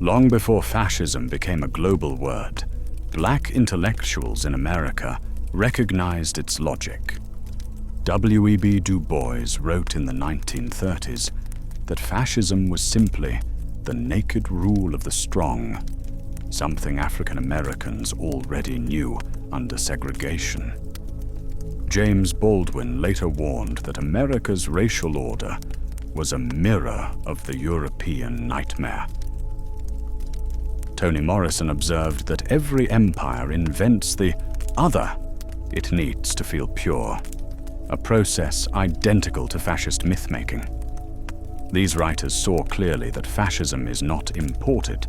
Long before fascism became a global word, black intellectuals in America recognized its logic. W.E.B. Du Bois wrote in the 1930s that fascism was simply the naked rule of the strong, something African Americans already knew under segregation. James Baldwin later warned that America's racial order was a mirror of the European nightmare. Toni Morrison observed that every empire invents the other it needs to feel pure, a process identical to fascist myth-making. These writers saw clearly that fascism is not imported.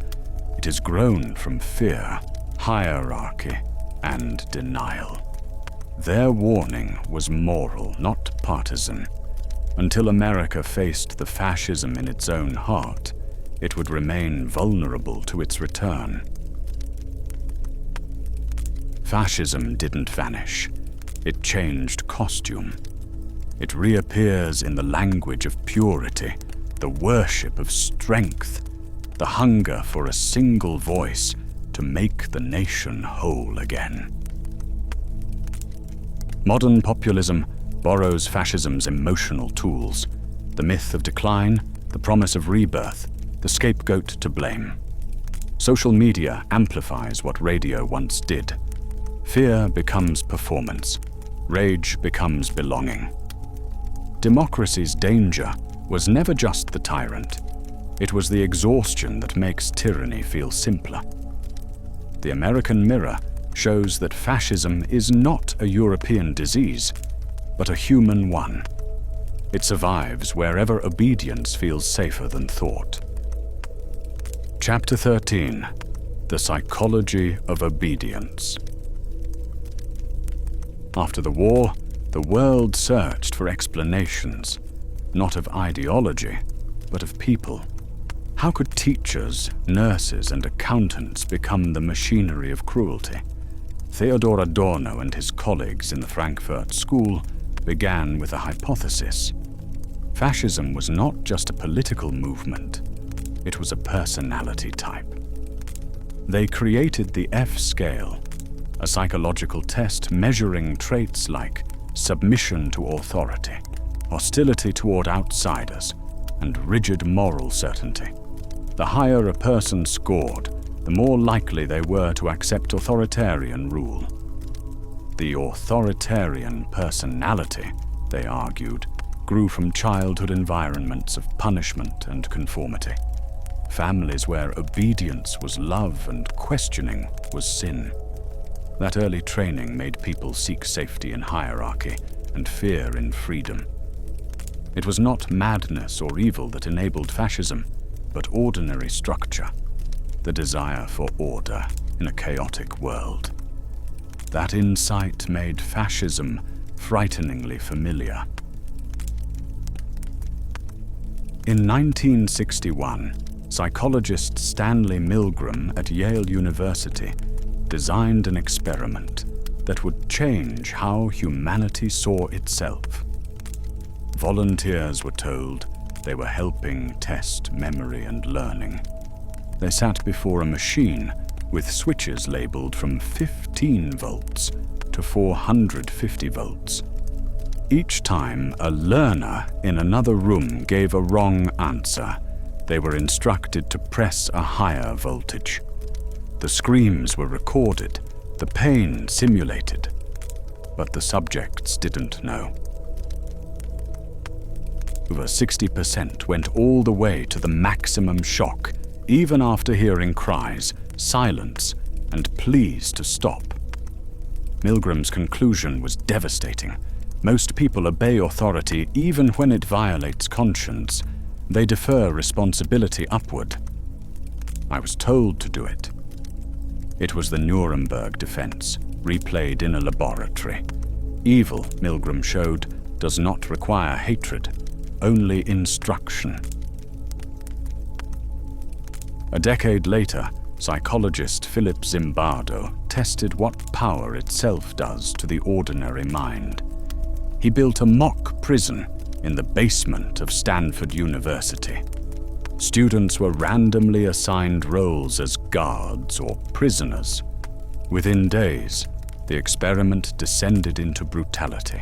It is grown from fear, hierarchy, and denial. Their warning was moral, not partisan. Until America faced the fascism in its own heart, it would remain vulnerable to its return. Fascism didn't vanish. It changed costume. It reappears in the language of purity, the worship of strength, the hunger for a single voice to make the nation whole again. Modern populism borrows fascism's emotional tools: the myth of decline, the promise of rebirth, the scapegoat to blame. Social media amplifies what radio once did. Fear becomes performance. Rage becomes belonging. Democracy's danger was never just the tyrant. It was the exhaustion that makes tyranny feel simpler. The American Mirror shows that fascism is not a European disease, but a human one. It survives wherever obedience feels safer than thought. Chapter 13: The Psychology of Obedience. After the war, the world searched for explanations, not of ideology, but of people. How could teachers, nurses, and accountants become the machinery of cruelty? Theodor Adorno and his colleagues in the Frankfurt School began with a hypothesis. Fascism was not just a political movement, it was a personality type. They created the F-scale, a psychological test measuring traits like submission to authority, hostility toward outsiders, and rigid moral certainty. The higher a person scored, the more likely they were to accept authoritarian rule. The authoritarian personality, they argued, grew from childhood environments of punishment and conformity. Families where obedience was love and questioning was sin. That early training made people seek safety in hierarchy and fear in freedom. It was not madness or evil that enabled fascism, but ordinary structure, the desire for order in a chaotic world. That insight made fascism frighteningly familiar. In 1961, psychologist Stanley Milgram at Yale University designed an experiment that would change how humanity saw itself. Volunteers were told they were helping test memory and learning. They sat before a machine with switches labeled from 15 volts to 450 volts. Each time a learner in another room gave a wrong answer, they were instructed to press a higher voltage. The screams were recorded, the pain simulated, but the subjects didn't know. Over 60% went all the way to the maximum shock, even after hearing cries, silence, and pleas to stop. Milgram's conclusion was devastating. Most people obey authority even when it violates conscience. They defer responsibility upward. I was told to do it. It was the Nuremberg defense, replayed in a laboratory. Evil, Milgram showed, does not require hatred, only instruction. A decade later, psychologist Philip Zimbardo tested what power itself does to the ordinary mind. He built a mock prison in the basement of Stanford University. Students were randomly assigned roles as guards or prisoners. Within days, the experiment descended into brutality.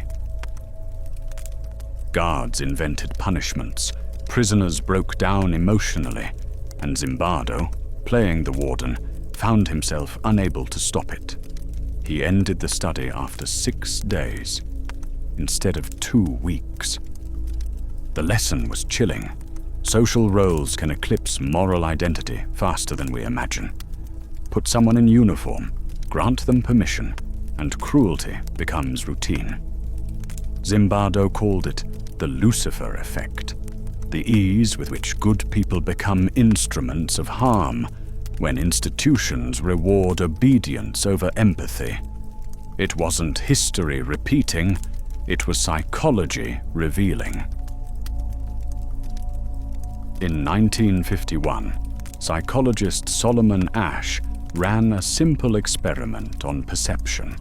Guards invented punishments, prisoners broke down emotionally, and Zimbardo, playing the warden, found himself unable to stop it. He ended the study after 6 days, instead of 2 weeks. The lesson was chilling. Social roles can eclipse moral identity faster than we imagine. Put someone in uniform, grant them permission, and cruelty becomes routine. Zimbardo called it the Lucifer effect, the ease with which good people become instruments of harm when institutions reward obedience over empathy. It wasn't history repeating, it was psychology revealing. In 1951, psychologist Solomon Asch ran a simple experiment on perception.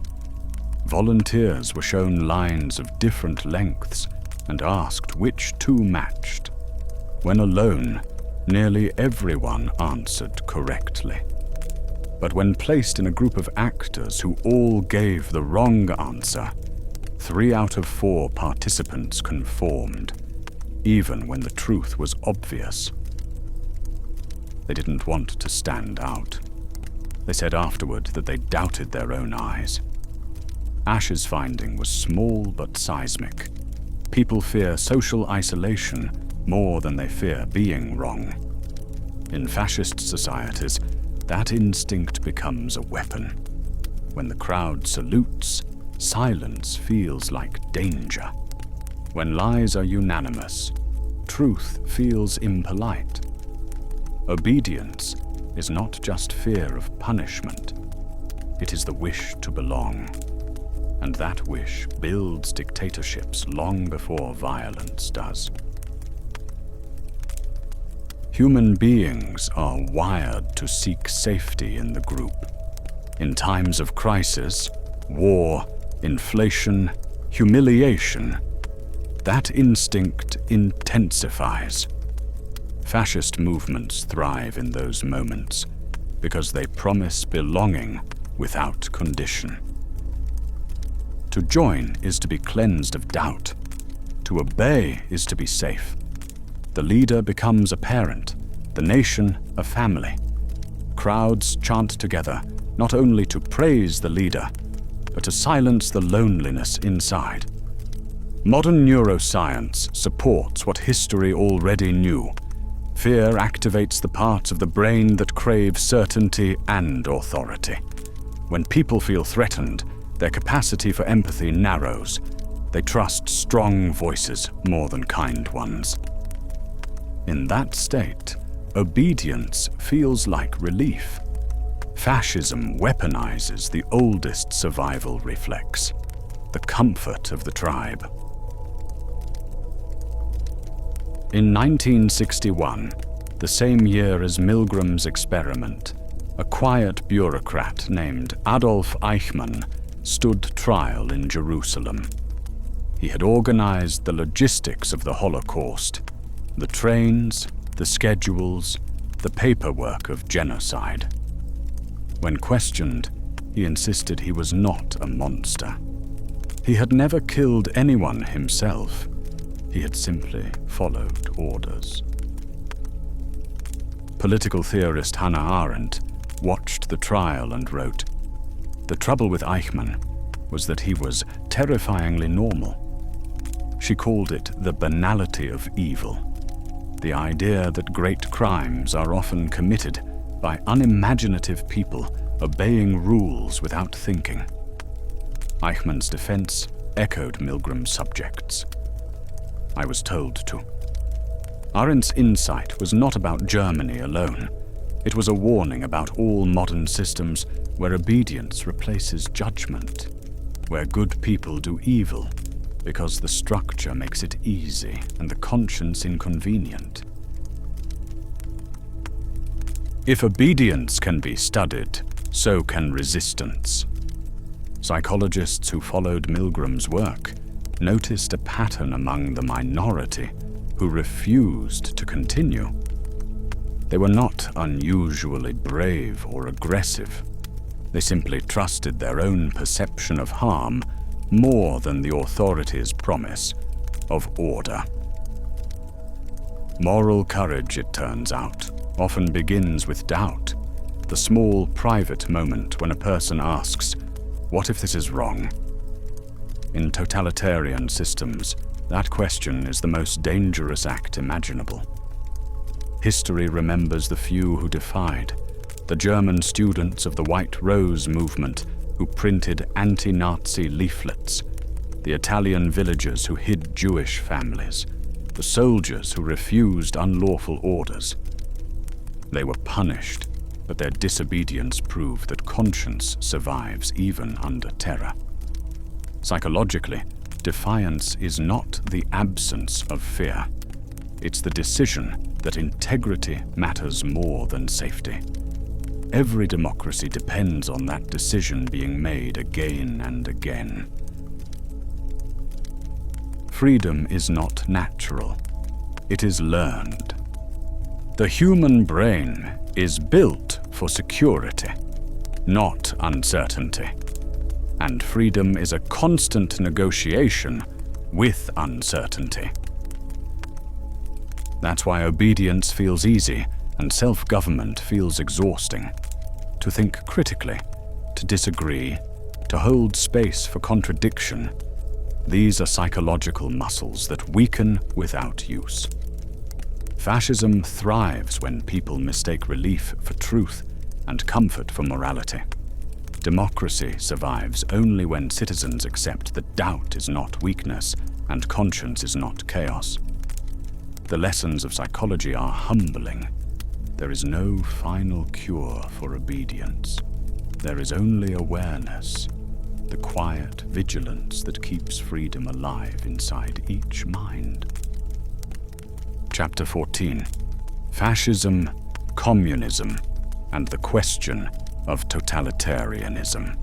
Volunteers were shown lines of different lengths and asked which two matched. When alone, nearly everyone answered correctly. But when placed in a group of actors who all gave the wrong answer, 3 out of 4 participants conformed, even when the truth was obvious. They didn't want to stand out. They said afterward that they doubted their own eyes. Asch's finding was small but seismic. People fear social isolation more than they fear being wrong. In fascist societies, that instinct becomes a weapon. When the crowd salutes, silence feels like danger. When lies are unanimous, truth feels impolite. Obedience is not just fear of punishment. It is the wish to belong. And that wish builds dictatorships long before violence does. Human beings are wired to seek safety in the group. In times of crisis, war, inflation, humiliation, that instinct intensifies. Fascist movements thrive in those moments because they promise belonging without condition. To join is to be cleansed of doubt. To obey is to be safe. The leader becomes a parent, the nation a family. Crowds chant together, not only to praise the leader, but to silence the loneliness inside. Modern neuroscience supports what history already knew. Fear activates the parts of the brain that crave certainty and authority. When people feel threatened, their capacity for empathy narrows. They trust strong voices more than kind ones. In that state, obedience feels like relief. Fascism weaponizes the oldest survival reflex, the comfort of the tribe. In 1961, the same year as Milgram's experiment, a quiet bureaucrat named Adolf Eichmann stood trial in Jerusalem. He had organized the logistics of the Holocaust, the trains, the schedules, the paperwork of genocide. When questioned, he insisted he was not a monster. He had never killed anyone himself. He had simply followed orders. Political theorist Hannah Arendt watched the trial and wrote, "The trouble with Eichmann was that he was terrifyingly normal." She called it the banality of evil, the idea that great crimes are often committed by unimaginative people obeying rules without thinking. Eichmann's defense echoed Milgram's subjects. I was told to. Arendt's insight was not about Germany alone. It was a warning about all modern systems where obedience replaces judgment, where good people do evil because the structure makes it easy and the conscience inconvenient. If obedience can be studied, so can resistance. Psychologists who followed Milgram's work noticed a pattern among the minority who refused to continue. They were not unusually brave or aggressive. They simply trusted their own perception of harm more than the authorities' promise of order. Moral courage, it turns out, often begins with doubt, the small private moment when a person asks, "What if this is wrong?" In totalitarian systems, that question is the most dangerous act imaginable. History remembers the few who defied, the German students of the White Rose movement who printed anti-Nazi leaflets, the Italian villagers who hid Jewish families, the soldiers who refused unlawful orders. They were punished, but their disobedience proved that conscience survives even under terror. Psychologically, defiance is not the absence of fear. It's the decision that integrity matters more than safety. Every democracy depends on that decision being made again and again. Freedom is not natural. It is learned. The human brain is built for security, not uncertainty. And freedom is a constant negotiation with uncertainty. That's why obedience feels easy and self-government feels exhausting. To think critically, to disagree, to hold space for contradiction, these are psychological muscles that weaken without use. Fascism thrives when people mistake relief for truth and comfort for morality. Democracy survives only when citizens accept that doubt is not weakness and conscience is not chaos. The lessons of psychology are humbling. There is no final cure for obedience. There is only awareness, the quiet vigilance that keeps freedom alive inside each mind. Chapter 14. Fascism, Communism, and the Question of Totalitarianism.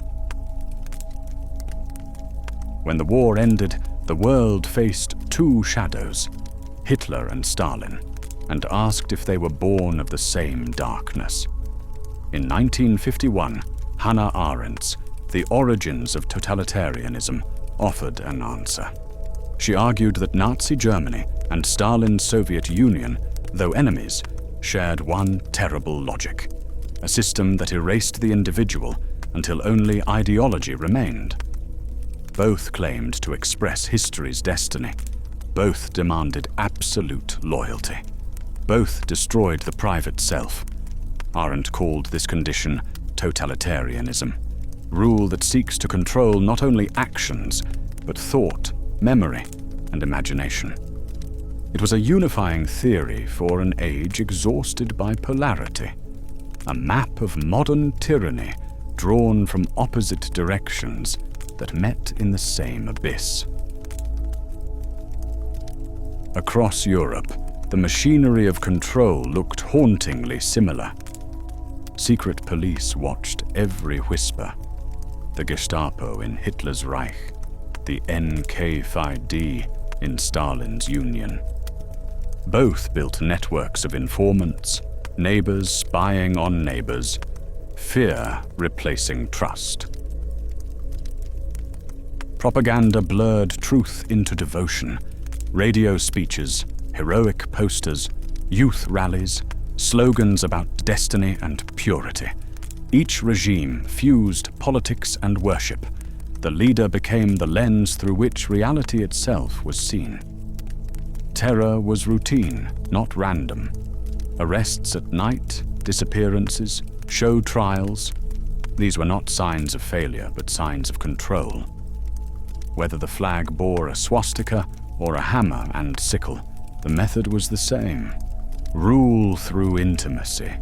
When the war ended, the world faced two shadows, Hitler and Stalin, and asked if they were born of the same darkness. In 1951, Hannah Arendt's The Origins of Totalitarianism offered an answer. She argued that Nazi Germany and Stalin's Soviet Union, though enemies, shared one terrible logic, a system that erased the individual until only ideology remained. Both claimed to express history's destiny. Both demanded absolute loyalty. Both destroyed the private self. Arendt called this condition totalitarianism, rule that seeks to control not only actions, but thought, memory, and imagination. It was a unifying theory for an age exhausted by polarity, a map of modern tyranny drawn from opposite directions that met in the same abyss. Across Europe, the machinery of control looked hauntingly similar. Secret police watched every whisper. The Gestapo in Hitler's Reich, the NKVD in Stalin's Union. Both built networks of informants, neighbors spying on neighbors, fear replacing trust. Propaganda blurred truth into devotion. Radio speeches, heroic posters, youth rallies, slogans about destiny and purity. Each regime fused politics and worship. The leader became the lens through which reality itself was seen. Terror was routine, not random. Arrests at night, disappearances, show trials. These were not signs of failure, but signs of control. Whether the flag bore a swastika or a hammer and sickle, the method was the same. Rule through intimacy,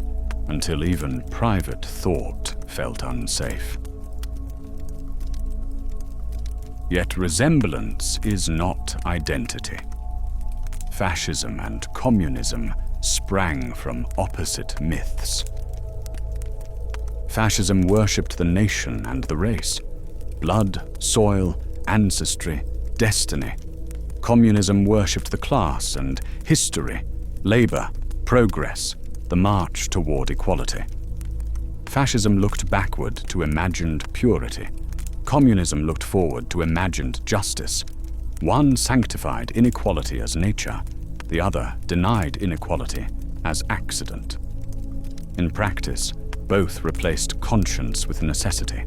until even private thought felt unsafe. Yet resemblance is not identity. Fascism and communism sprang from opposite myths. Fascism worshipped the nation and the race, blood, soil, ancestry, destiny. Communism worshipped the class and history, labor, progress, the march toward equality. Fascism looked backward to imagined purity. Communism looked forward to imagined justice. One sanctified inequality as nature, the other denied inequality as accident. In practice, both replaced conscience with necessity.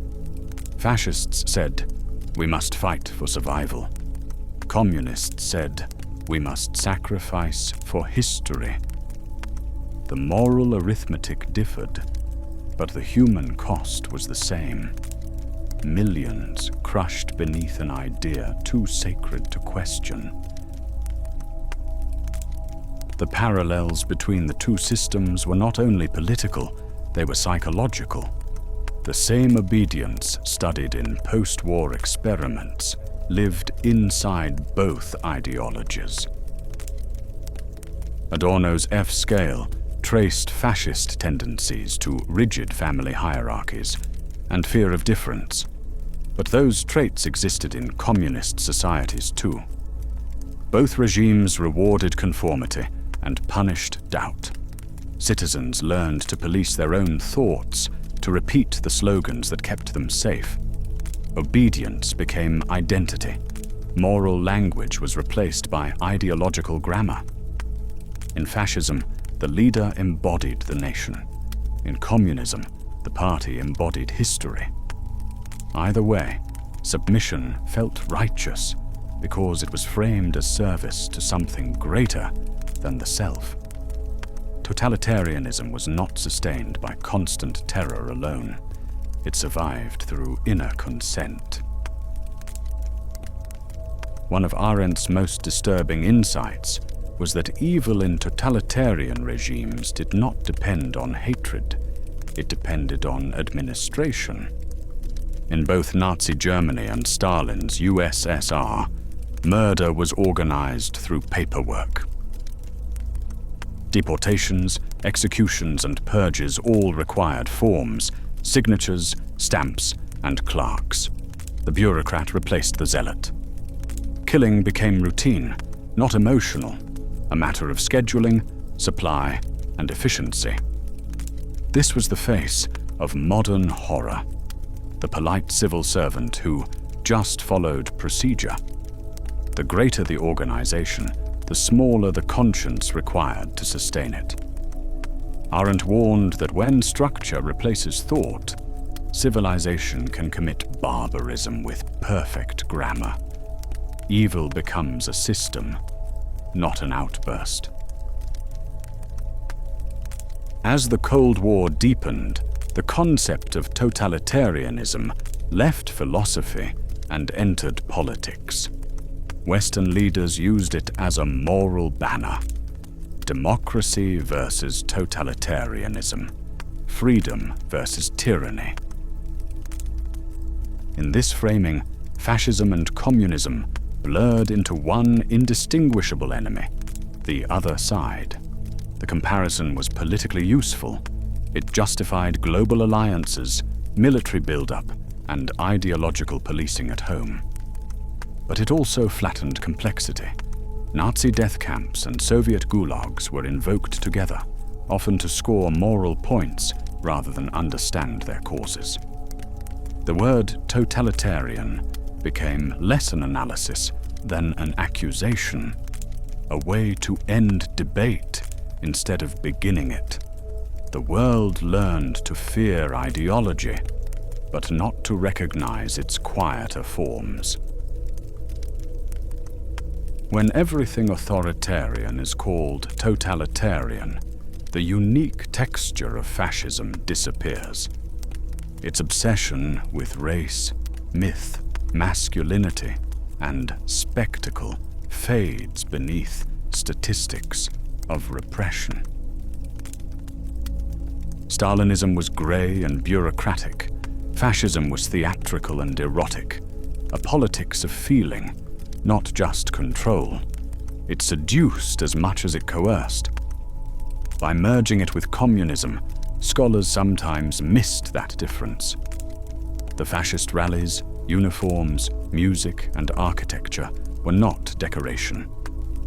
Fascists said, "We must fight for survival." Communists said, "We must sacrifice for history." The moral arithmetic differed, but the human cost was the same. Millions crushed beneath an idea too sacred to question. The parallels between the two systems were not only political, they were psychological. The same obedience studied in post-war experiments lived inside both ideologies. Adorno's F-scale traced fascist tendencies to rigid family hierarchies and fear of difference, but those traits existed in communist societies too. Both regimes rewarded conformity and punished doubt. Citizens learned to police their own thoughts, to repeat the slogans that kept them safe. Obedience became identity. Moral language was replaced by ideological grammar. In fascism, the leader embodied the nation. In communism, the party embodied history. Either way, submission felt righteous because it was framed as service to something greater than the self. Totalitarianism was not sustained by constant terror alone. It survived through inner consent. One of Arendt's most disturbing insights was that evil in totalitarian regimes did not depend on hatred. It depended on administration. In both Nazi Germany and Stalin's USSR, murder was organized through paperwork. Deportations, executions, and purges all required forms, signatures, stamps, and clerks. The bureaucrat replaced the zealot. Killing became routine, not emotional, a matter of scheduling, supply, and efficiency. This was the face of modern horror, the polite civil servant who just followed procedure. The greater the organization, the smaller the conscience required to sustain it. Arendt warned that when structure replaces thought, civilization can commit barbarism with perfect grammar. Evil becomes a system, not an outburst. As the Cold War deepened, the concept of totalitarianism left philosophy and entered politics. Western leaders used it as a moral banner. Democracy versus totalitarianism. Freedom versus tyranny. In this framing, fascism and communism blurred into one indistinguishable enemy, the other side. The comparison was politically useful. It justified global alliances, military buildup, and ideological policing at home. But it also flattened complexity. Nazi death camps and Soviet gulags were invoked together, often to score moral points rather than understand their causes. The word totalitarian became less an analysis than an accusation, a way to end debate instead of beginning it. The world learned to fear ideology, but not to recognize its quieter forms. When everything authoritarian is called totalitarian, the unique texture of fascism disappears. Its obsession with race, myth, masculinity, and spectacle fades beneath statistics of repression. Stalinism was grey and bureaucratic. Fascism was theatrical and erotic, a politics of feeling, not just control. It seduced as much as it coerced. By merging it with communism, scholars sometimes missed that difference. The fascist rallies, uniforms, music, and architecture were not decoration.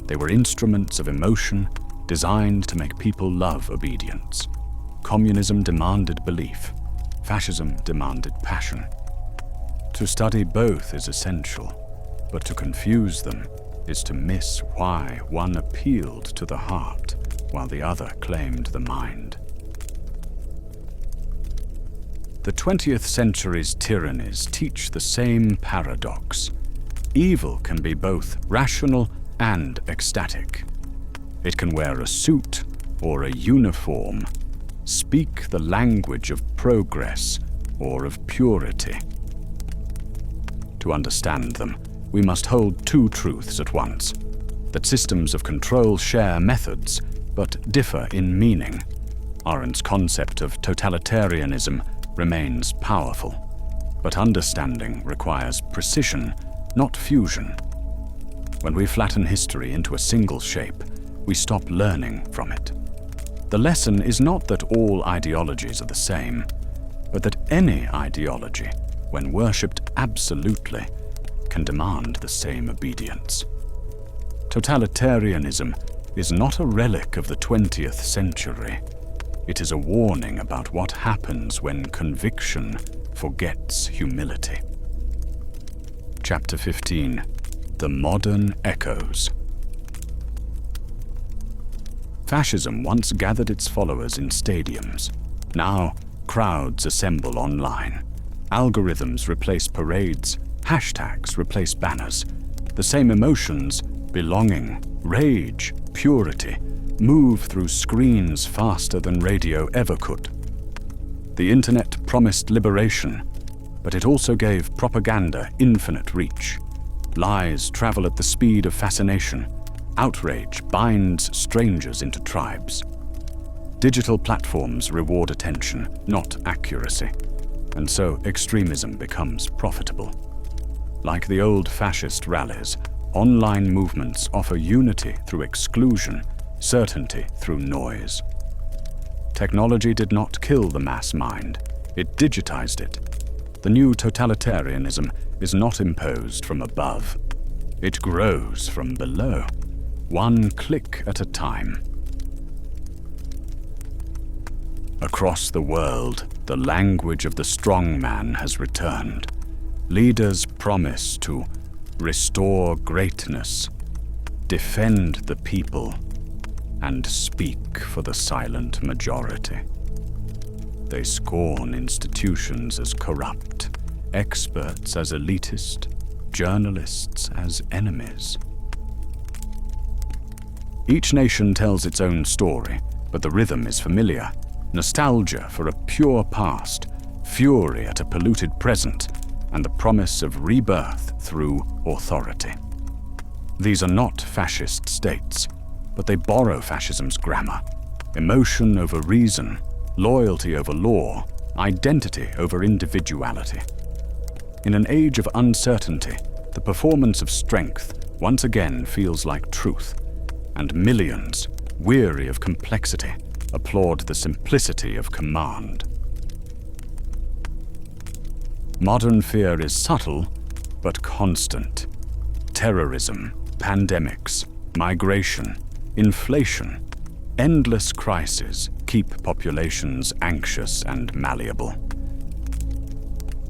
They were instruments of emotion designed to make people love obedience. Communism demanded belief. Fascism demanded passion. To study both is essential, but to confuse them is to miss why one appealed to the heart while the other claimed the mind. The 20th century's tyrannies teach the same paradox. Evil can be both rational and ecstatic. It can wear a suit or a uniform, speak the language of progress or of purity. To understand them, we must hold two truths at once: that systems of control share methods, but differ in meaning. Arendt's concept of totalitarianism remains powerful, but understanding requires precision, not fusion. When we flatten history into a single shape, we stop learning from it. The lesson is not that all ideologies are the same, but that any ideology, when worshipped absolutely, can demand the same obedience. Totalitarianism is not a relic of the 20th century. It is a warning about what happens when conviction forgets humility. Chapter 15. The Modern Echoes. Fascism once gathered its followers in stadiums. Now, crowds assemble online. Algorithms replace parades, hashtags replace banners. The same emotions, belonging, rage, purity, move through screens faster than radio ever could. The internet promised liberation, but it also gave propaganda infinite reach. Lies travel at the speed of fascination. Outrage binds strangers into tribes. Digital platforms reward attention, not accuracy, and so extremism becomes profitable. Like the old fascist rallies, online movements offer unity through exclusion, certainty through noise. Technology did not kill the mass mind, it digitized it. The new totalitarianism is not imposed from above. It grows from below, one click at a time. Across the world, the language of the strong man has returned. Leaders promise to restore greatness, defend the people, and speak for the silent majority. They scorn institutions as corrupt, experts as elitist, journalists as enemies. Each nation tells its own story, but the rhythm is familiar. Nostalgia for a pure past, fury at a polluted present, and the promise of rebirth through authority. These are not fascist states, but they borrow fascism's grammar. Emotion over reason, loyalty over law, identity over individuality. In an age of uncertainty, the performance of strength once again feels like truth, and millions, weary of complexity, applaud the simplicity of command. Modern fear is subtle, but constant. Terrorism, pandemics, migration, inflation, endless crises keep populations anxious and malleable.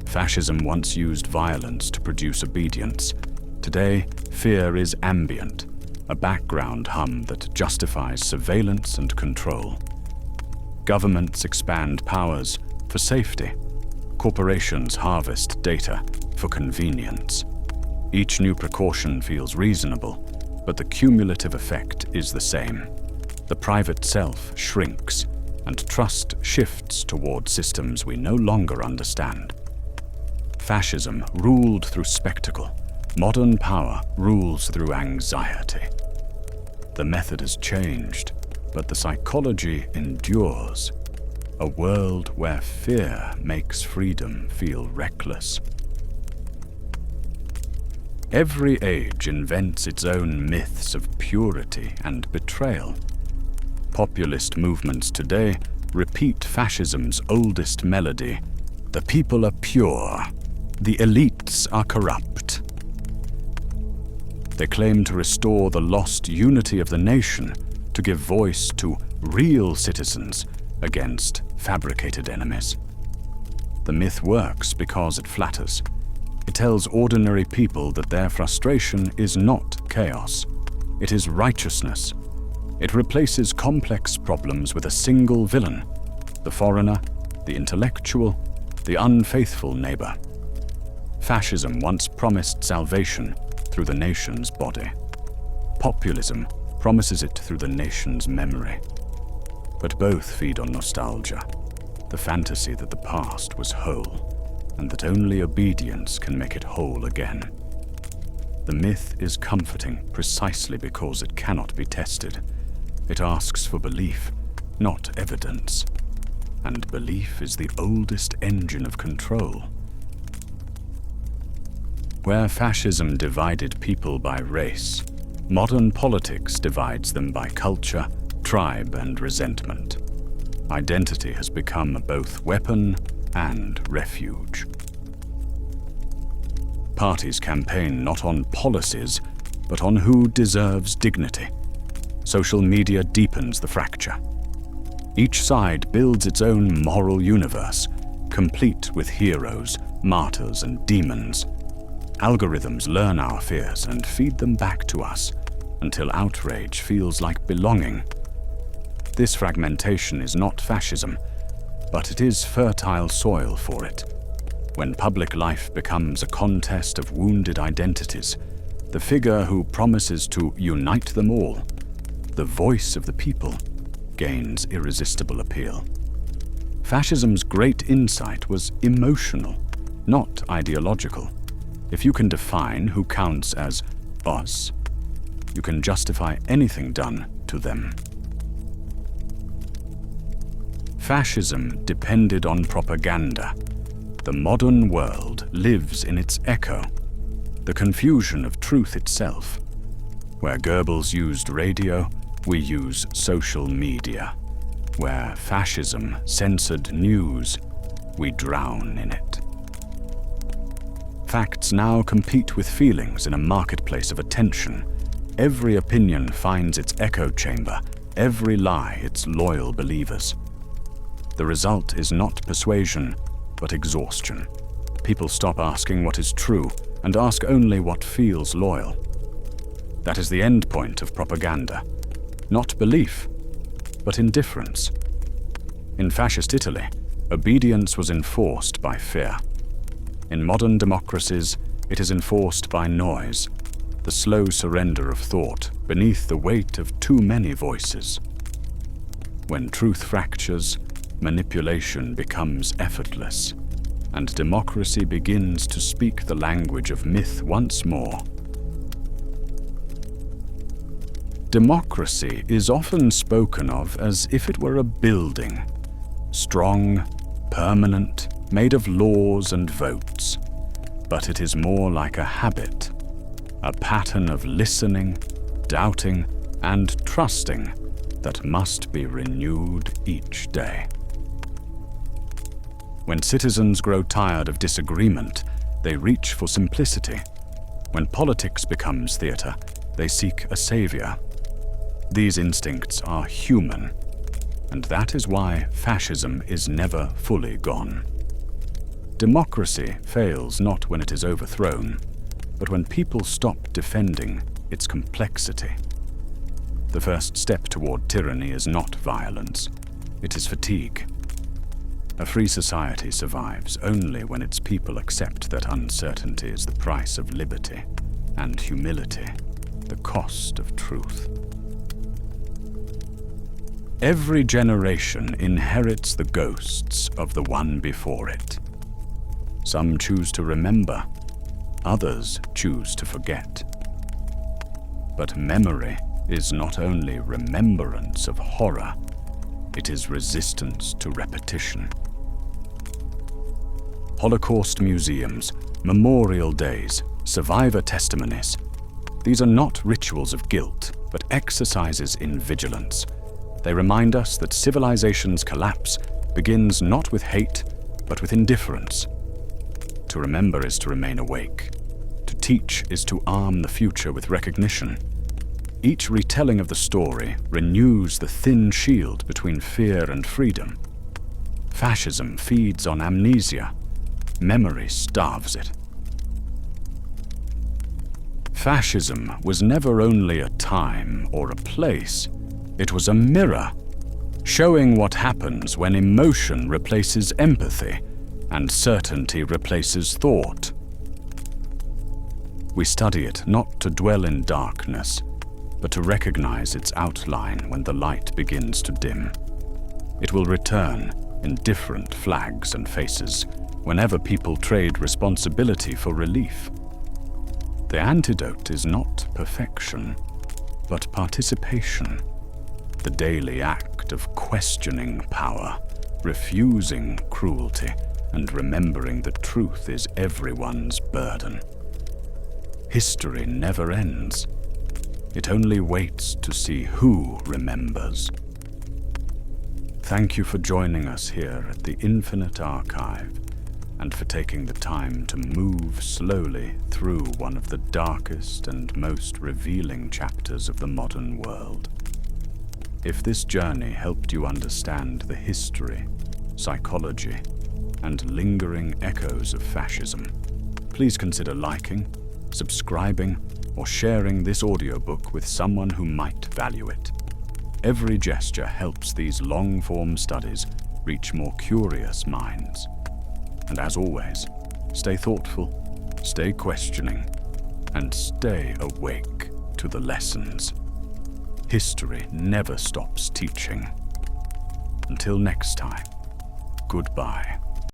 Fascism once used violence to produce obedience. Today, fear is ambient, a background hum that justifies surveillance and control. Governments expand powers for safety. Corporations harvest data for convenience. Each new precaution feels reasonable, but the cumulative effect is the same. The private self shrinks, and trust shifts toward systems we no longer understand. Fascism ruled through spectacle. Modern power rules through anxiety. The method has changed, but the psychology endures. A world where fear makes freedom feel reckless. Every age invents its own myths of purity and betrayal. Populist movements today repeat fascism's oldest melody: the people are pure, the elites are corrupt. They claim to restore the lost unity of the nation, to give voice to real citizens against fabricated enemies. The myth works because it flatters. It tells ordinary people that their frustration is not chaos. It is righteousness. It replaces complex problems with a single villain: the foreigner, the intellectual, the unfaithful neighbor. Fascism once promised salvation through the nation's body. Populism promises it through the nation's memory. But both feed on nostalgia, the fantasy that the past was whole, and that only obedience can make it whole again. The myth is comforting precisely because it cannot be tested. It asks for belief, not evidence. And belief is the oldest engine of control. Where fascism divided people by race, modern politics divides them by culture, tribe, and resentment. Identity has become both weapon and refuge. Parties campaign not on policies, but on who deserves dignity. Social media deepens the fracture. Each side builds its own moral universe, complete with heroes, martyrs, and demons. Algorithms learn our fears and feed them back to us until outrage feels like belonging. This fragmentation is not fascism, but it is fertile soil for it. When public life becomes a contest of wounded identities, the figure who promises to unite them all, the voice of the people, gains irresistible appeal. Fascism's great insight was emotional, not ideological. If you can define who counts as us, you can justify anything done to them. Fascism depended on propaganda. The modern world lives in its echo, the confusion of truth itself. Where Goebbels used radio, we use social media. Where fascism censored news, we drown in it. Facts now compete with feelings in a marketplace of attention. Every opinion finds its echo chamber, every lie its loyal believers. The result is not persuasion, but exhaustion. People stop asking what is true and ask only what feels loyal. That is the end point of propaganda. Not belief, but indifference. In fascist Italy, obedience was enforced by fear. In modern democracies, it is enforced by noise, the slow surrender of thought beneath the weight of too many voices. When truth fractures, manipulation becomes effortless, and democracy begins to speak the language of myth once more. Democracy is often spoken of as if it were a building, strong, permanent, made of laws and votes. But it is more like a habit, a pattern of listening, doubting, and trusting that must be renewed each day. When citizens grow tired of disagreement, they reach for simplicity. When politics becomes theater, they seek a savior. These instincts are human, and that is why fascism is never fully gone. Democracy fails not when it is overthrown, but when people stop defending its complexity. The first step toward tyranny is not violence, it is fatigue. A free society survives only when its people accept that uncertainty is the price of liberty, and humility, the cost of truth. Every generation inherits the ghosts of the one before it. Some choose to remember, others choose to forget. But memory is not only remembrance of horror, it is resistance to repetition. Holocaust museums, memorial days, survivor testimonies. These are not rituals of guilt, but exercises in vigilance. They remind us that civilization's collapse begins not with hate, but with indifference. To remember is to remain awake. To teach is to arm the future with recognition. Each retelling of the story renews the thin shield between fear and freedom. Fascism feeds on amnesia. Memory starves it. Fascism was never only a time or a place. It was a mirror, showing what happens when emotion replaces empathy and certainty replaces thought. We study it not to dwell in darkness, but to recognize its outline when the light begins to dim. It will return in different flags and faces whenever people trade responsibility for relief. The antidote is not perfection, but participation, the daily act of questioning power, refusing cruelty, and remembering that truth is everyone's burden. History never ends. It only waits to see who remembers. Thank you for joining us here at the Infinite Archive, and for taking the time to move slowly through one of the darkest and most revealing chapters of the modern world. If this journey helped you understand the history, psychology, and lingering echoes of fascism, please consider liking, subscribing, or sharing this audiobook with someone who might value it. Every gesture helps these long-form studies reach more curious minds. And as always, stay thoughtful, stay questioning, and stay awake to the lessons. History never stops teaching. Until next time, goodbye.